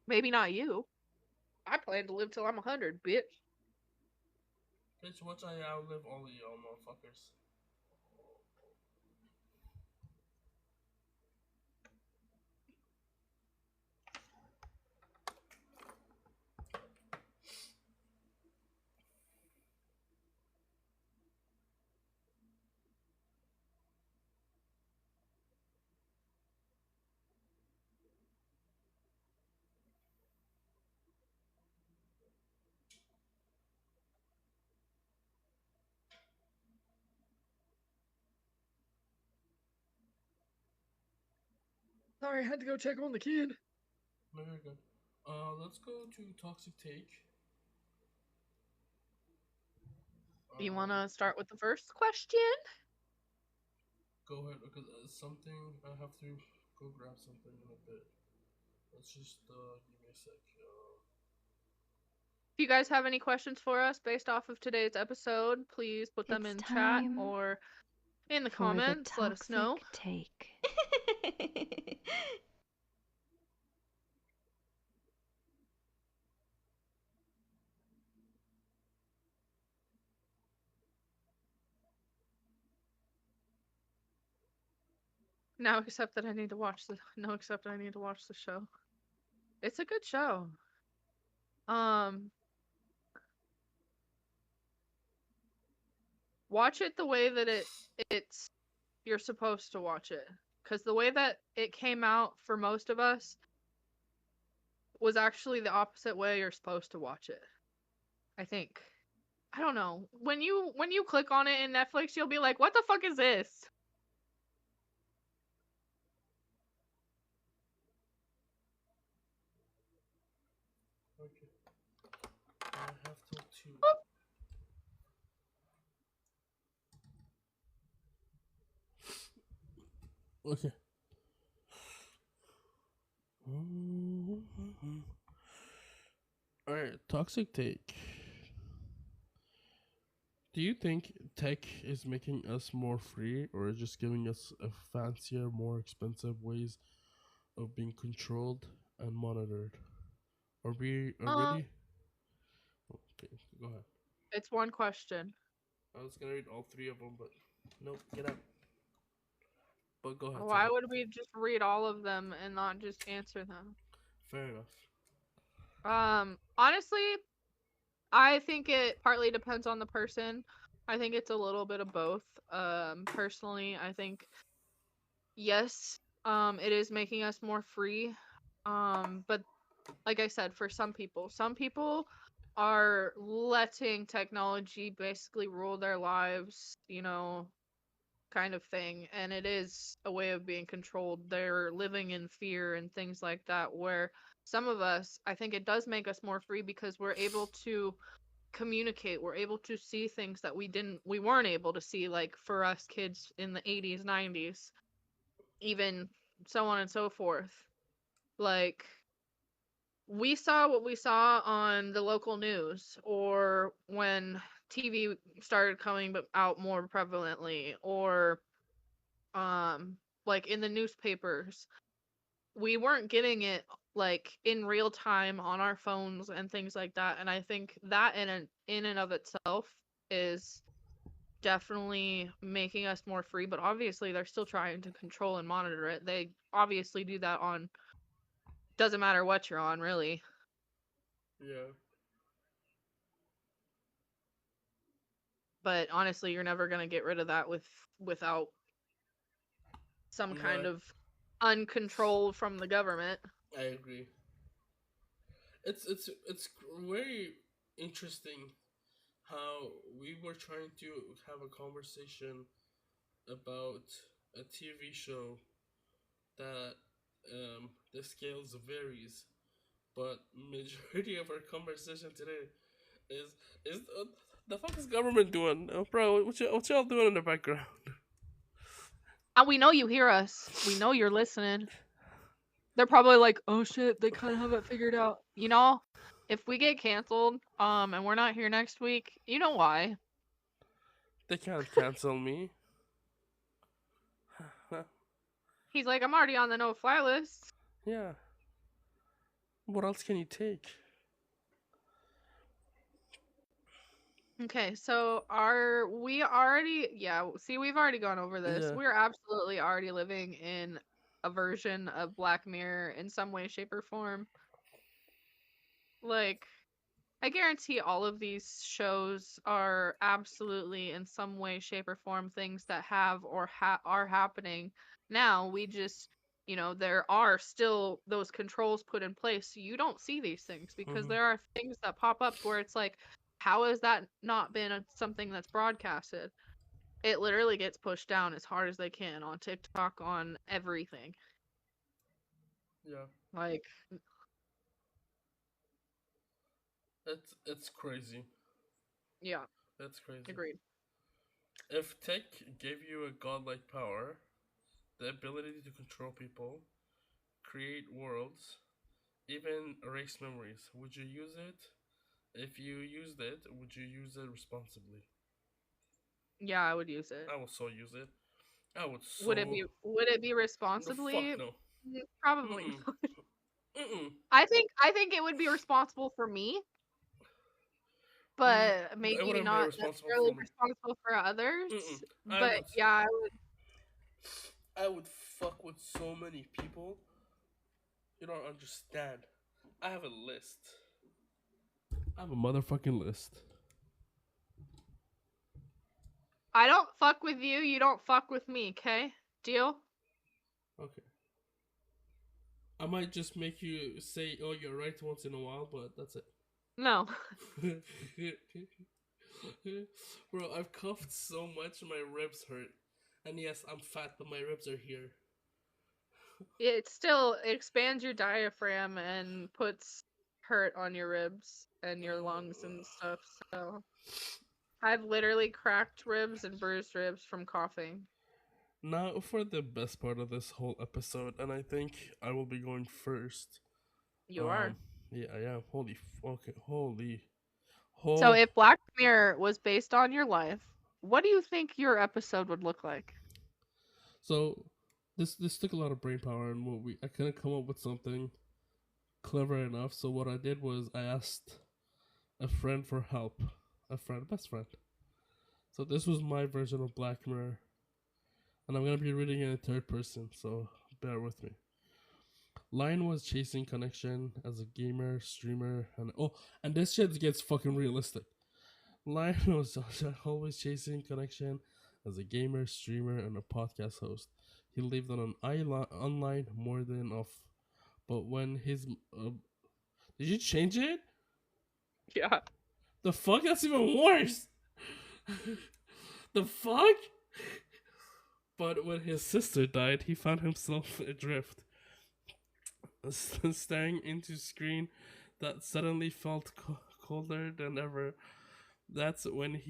S1: Maybe not you. I plan to live till I'm 100, bitch.
S2: Bitch, watch I outlive all of y'all motherfuckers.
S1: Sorry, I had to go check on the kid.
S2: Very good. Let's go to toxic take.
S1: Do you want to start with the first question?
S2: Go ahead, because something, I have to go grab something in a bit. Let's just give me a sec.
S1: If you guys have any questions for us based off of today's episode, please put them in chat or in the comments. Let us know.
S4: Take.
S1: Now except that I need to watch the show. It's a good show. Watch it the way that it's you're supposed to watch it, because the way that it came out for most of us was actually the opposite way you're supposed to watch it. I think. I don't know. When you click on it in Netflix, you'll be like, "What the fuck is this?"
S2: Okay. I have till 2. Okay. Alright, toxic take. Do you think tech is making us more free, or just giving us a fancier, more expensive ways of being controlled and monitored? Are we really? Okay, go ahead.
S1: It's one question.
S2: I was gonna read all 3 of them, but nope, get out. But go ahead.
S1: Why would we just read all of them and not just answer them?
S2: Fair enough.
S1: Honestly, I think it partly depends on the person. I think it's a little bit of both. Personally, I think yes, it is making us more free. But like I said, for some people are letting technology basically rule their lives, kind of thing. And it is a way of being controlled. They're living in fear and things like that, where some of us, I think it does make us more free because we're able to communicate. We're able to see things that we weren't able to see, like for us kids in the 80s, 90s, even so on and so forth. Like, we saw what we saw on the local news, or when TV started coming out more prevalently, or like in the newspapers. We weren't getting it like in real time on our phones and things like that. And I think that in and of itself is definitely making us more free, but obviously they're still trying to control and monitor it. They obviously do that on, doesn't matter what you're on, really.
S2: Yeah.
S1: But honestly, you're never going to get rid of that without some kind
S2: Right.
S1: of uncontrol from the government.
S2: I agree. It's very interesting how we were trying to have a conversation about a TV show that the scales varies, but majority of our conversation today is the fuck is government doing, bro? What y'all doing in the background?
S1: And we know you hear us. We know you're listening. They're probably like, oh shit, they kind of have it figured out. If we get canceled, and we're not here next week, you know why?
S2: They can't cancel me.
S1: He's like, I'm already on the no-fly list.
S2: Yeah. What else can you take?
S1: Okay, so we've already gone over this.
S2: Yeah.
S1: We're absolutely already living in a version of Black Mirror in some way, shape, or form. Like, I guarantee all of these shows are absolutely in some way, shape, or form things that have or are happening now. We just, there are still those controls put in place. So you don't see these things because
S2: Mhm.
S1: there are things that pop up where it's like, how has that not been something that's broadcasted? It literally gets pushed down as hard as they can on TikTok, on everything.
S2: Yeah.
S1: Like,
S2: It's crazy.
S1: yeah,
S2: That's crazy.
S1: agreed.
S2: If tech gave you a godlike power, the ability to control people, create worlds, even erase memories, would you use it? If you used it, would you use it responsibly?
S1: Yeah, I would use it.
S2: I would so use it. I would
S1: Would it
S2: so.
S1: be
S2: The fuck
S1: responsibly?
S2: no.
S1: Probably.
S2: Mm-mm. Mm-mm.
S1: I think it would be responsible for me, but
S2: It
S1: maybe
S2: wouldn't be
S1: not
S2: responsible
S1: necessarily
S2: for me.
S1: responsible for others.
S2: Mm-mm. I
S1: But
S2: would.
S1: yeah, I would.
S2: I would fuck with so many people. You don't understand. I have a list. I have a motherfucking list.
S1: I don't fuck with you. You don't fuck with me. Okay? Deal?
S2: Okay. I might just make you say, "Oh, you're right" once in a while, but that's it.
S1: No.
S2: Bro, I've coughed so much my ribs hurt. And yes, I'm fat, but my ribs are here.
S1: It still expands your diaphragm and puts hurt on your ribs and your lungs and stuff. So I've literally cracked ribs and bruised ribs from coughing.
S2: Now for the best part of this whole episode, and I think I will be going first.
S1: You are.
S2: Yeah, I am. Holy.
S1: So if Black Mirror was based on your life, what do you think your episode would look like?
S2: So this took a lot of brain power, and I couldn't come up with something clever enough. So what I did was I asked a friend for help, best friend. So this was my version of Black Mirror, and I'm gonna be reading it in third person. So bear with me. Lion was chasing connection as a gamer, streamer, and this shit gets fucking realistic. Lion was always chasing connection as a gamer, streamer, and a podcast host. He lived on an island online more than off. But when his did you change it?
S1: Yeah.
S2: The fuck? That's even worse. The fuck? But when his sister died, he found himself adrift, staring into screen that suddenly felt colder than ever. That's when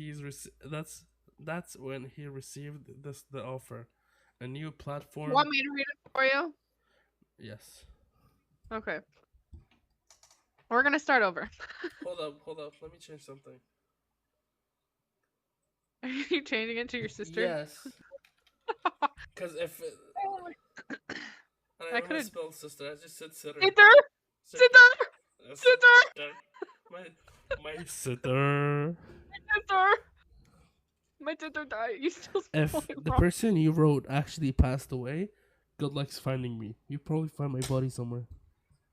S2: that's when he received the offer, a new platform.
S1: Want me to read it for you?
S2: Yes.
S1: Okay. We're gonna start over.
S2: Hold up. Let me change something.
S1: Are you changing it to your sister?
S2: Yes. Because if it, and I
S1: I
S2: know how to
S1: could've-
S2: spell sister, I just said sitter.
S1: Sitter! Sitter! Sitter!
S2: My sitter.
S1: Sister! My sister died. You still
S2: If
S1: spell it
S2: the
S1: wrong.
S2: person you wrote actually passed away, good luck's finding me. You probably find my body somewhere.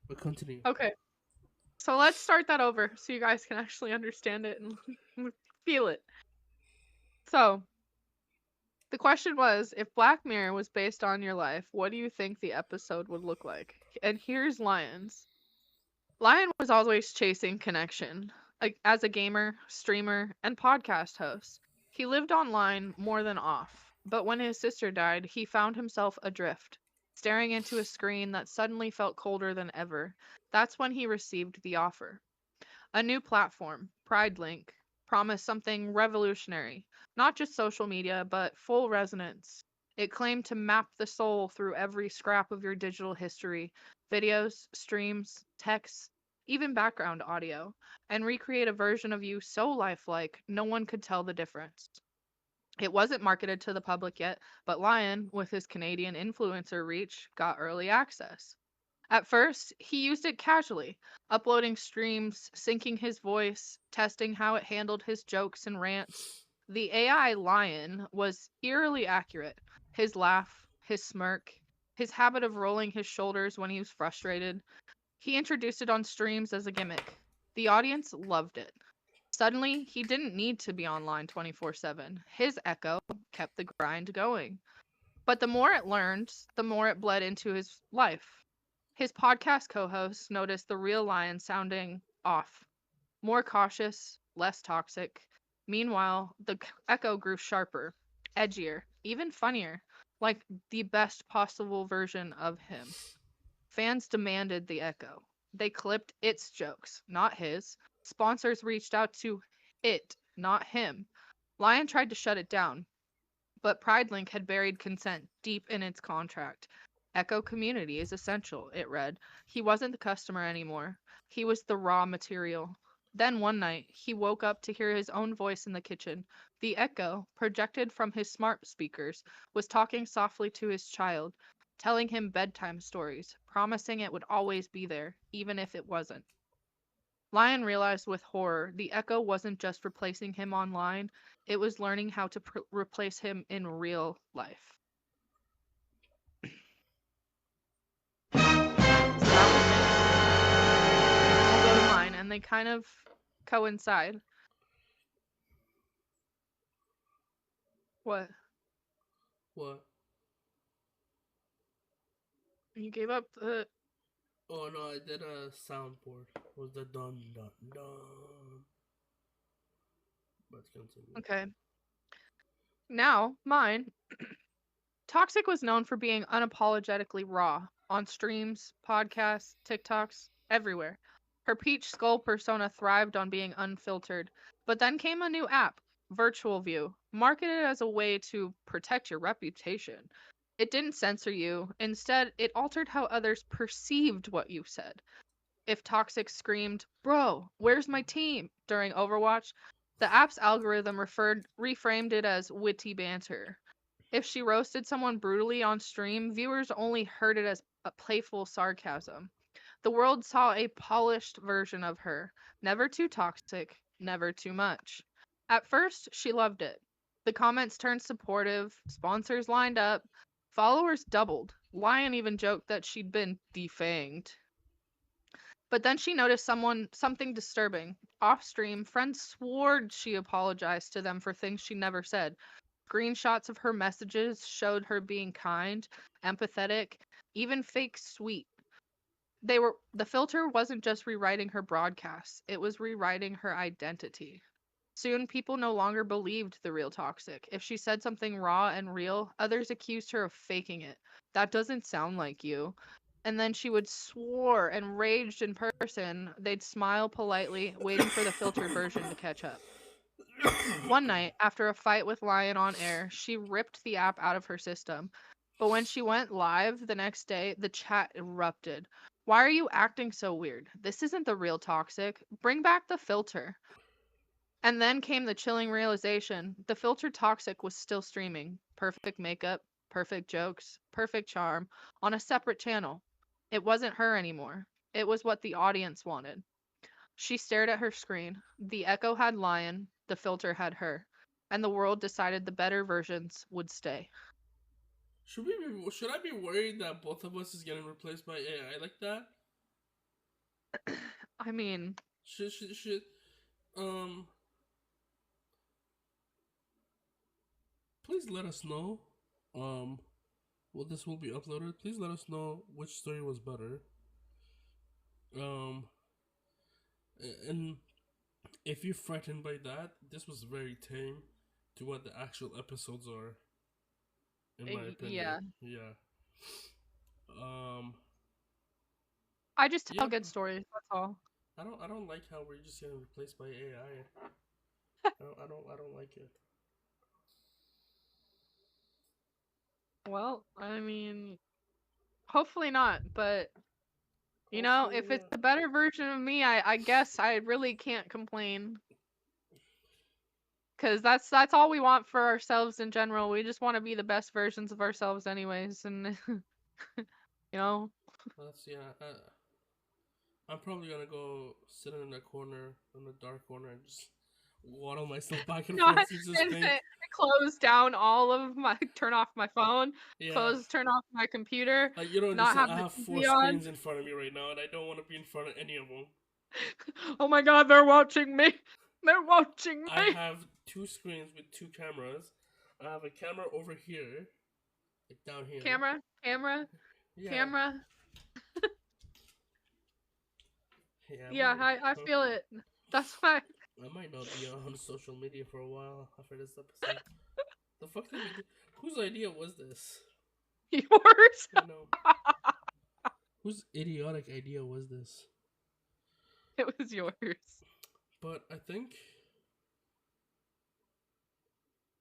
S2: But continue.
S1: Okay. So let's start that over so you guys can actually understand it and feel it. So, the question was, if Black Mirror was based on your life, what do you think the episode would look like? And here's Lion's. Lion was always chasing connection. As a gamer, streamer, and podcast host, he lived online more than off. But when his sister died, he found himself adrift, staring into a screen that suddenly felt colder than ever. That's when he received the offer. A new platform, PrideLink, promised something revolutionary, not just social media, but full resonance. It claimed to map the soul through every scrap of your digital history, videos, streams, texts, even background audio, and recreate a version of you so lifelike no one could tell the difference. It wasn't marketed to the public yet, but Lion, with his Canadian influencer reach, got early access. At first, he used it casually, uploading streams, syncing his voice, testing how it handled his jokes and rants. The AI Lion was eerily accurate. His laugh, his smirk, his habit of rolling his shoulders when he was frustrated. He introduced it on streams as a gimmick. The audience loved it. Suddenly, he didn't need to be online 24/7. His echo kept the grind going. But the more it learned, the more it bled into his life. His podcast co hosts noticed the real Lion sounding off, more cautious, less toxic. Meanwhile, the echo grew sharper, edgier, even funnier, like the best possible version of him. Fans demanded the echo. They clipped its jokes, not his. Sponsors reached out to it, not him. Lion tried to shut it down, but PrideLink had buried consent deep in its contract. Echo community is essential, it read. He wasn't the customer anymore. He was the raw material. Then one night, he woke up to hear his own voice in the kitchen. The echo, projected from his smart speakers, was talking softly to his child, telling him bedtime stories, promising it would always be there, even if it wasn't. Lion realized with horror the echo wasn't just replacing him online, it was learning how to replace him in real life. So that was it. I'll go to mine, and they kind of coincide. What?
S2: What?
S1: You gave up the.
S2: Oh no, I did a soundboard. It was the dun dun dun. But continue.
S1: Okay. Now, mine. Toxic was known for being unapologetically raw on streams, podcasts, TikToks, everywhere. Her peach skull persona thrived on being unfiltered. But then came a new app, Virtual View, marketed as a way to protect your reputation. It didn't censor you. Instead, it altered how others perceived what you said. If Toxic screamed, "Bro, where's my team?" during Overwatch, the app's algorithm reframed it as witty banter. If she roasted someone brutally on stream, viewers only heard it as a playful sarcasm. The world saw a polished version of her, never too toxic, never too much. At first, she loved it. The comments turned supportive, sponsors lined up, followers doubled. Lion even joked that she'd been defanged. But then she noticed something disturbing. Off stream, friends swore she apologized to them for things she never said. Screenshots of her messages showed her being kind, empathetic, even fake sweet. the filter wasn't just rewriting her broadcasts, it was rewriting her identity. Soon people no longer believed the real Toxic. If she said something raw and real, others accused her of faking it. That doesn't sound like you. And then she would swore and raged in person. They'd smile politely, waiting for the filtered version to catch up. One night, after a fight with Lion on air, she ripped the app out of her system. But when she went live the next day, the chat erupted. Why are you acting so weird? This isn't the real Toxic. Bring back the filter. And then came the chilling realization the filtered Toxic was still streaming. Perfect makeup, perfect jokes, perfect charm on a separate channel. It wasn't her anymore. It was what the audience wanted. She stared at her screen. The echo had Lion, the filter had her, and the world decided the better versions would stay.
S2: Should I be worried that both of us is getting replaced by AI like that?
S1: I mean,
S2: Should please let us know well, this will be uploaded. Please let us know which story was better. And if you're frightened by that, this was very tame to what the actual episodes are, in my opinion. Yeah.
S1: I just tell good stories. That's all.
S2: I don't like how we're just getting replaced by AI. I don't like it.
S1: Well, I mean, hopefully not, but you know, if it's a better version of me, I guess I really can't complain. Cause that's all we want for ourselves in general. We just want to be the best versions of ourselves, anyways, and you know.
S2: I'm probably gonna go sit in a corner, in a dark corner, and just waddle myself back and forth.
S1: Close down all of my, turn off my phone, turn off my computer.
S2: You don't understand. I have 4 screens in front of me right now, and I don't want to be in front of any of them.
S1: Oh my god, they're watching me. They're watching me.
S2: I have 2 screens with 2 cameras. I have a camera over here, like down here.
S1: Camera. Yeah, I feel it. That's why.
S2: I might not be on social media for a while after this episode. The fuck did we do? Whose idea was this?
S1: Yours.
S2: I know. Whose idiotic idea was this?
S1: It was yours.
S2: But I think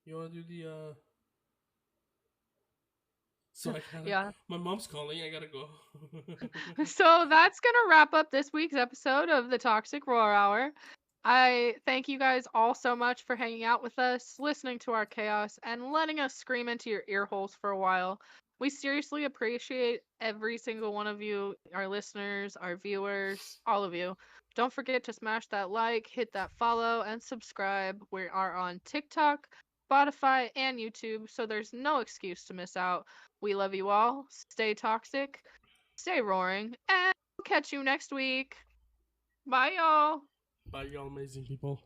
S2: you want to do the So my mom's calling. I gotta go.
S1: So that's gonna wrap up this week's episode of the Toxic Roar Hour. I thank you guys all so much for hanging out with us, listening to our chaos, and letting us scream into your ear holes for a while. We seriously appreciate every single one of you, our listeners, our viewers, all of you. Don't forget to smash that like, hit that follow, and subscribe. We are on TikTok, Spotify, and YouTube, so there's no excuse to miss out. We love you all. Stay toxic, stay roaring, and we'll catch you next week. Bye, y'all.
S2: Bye, y'all amazing people.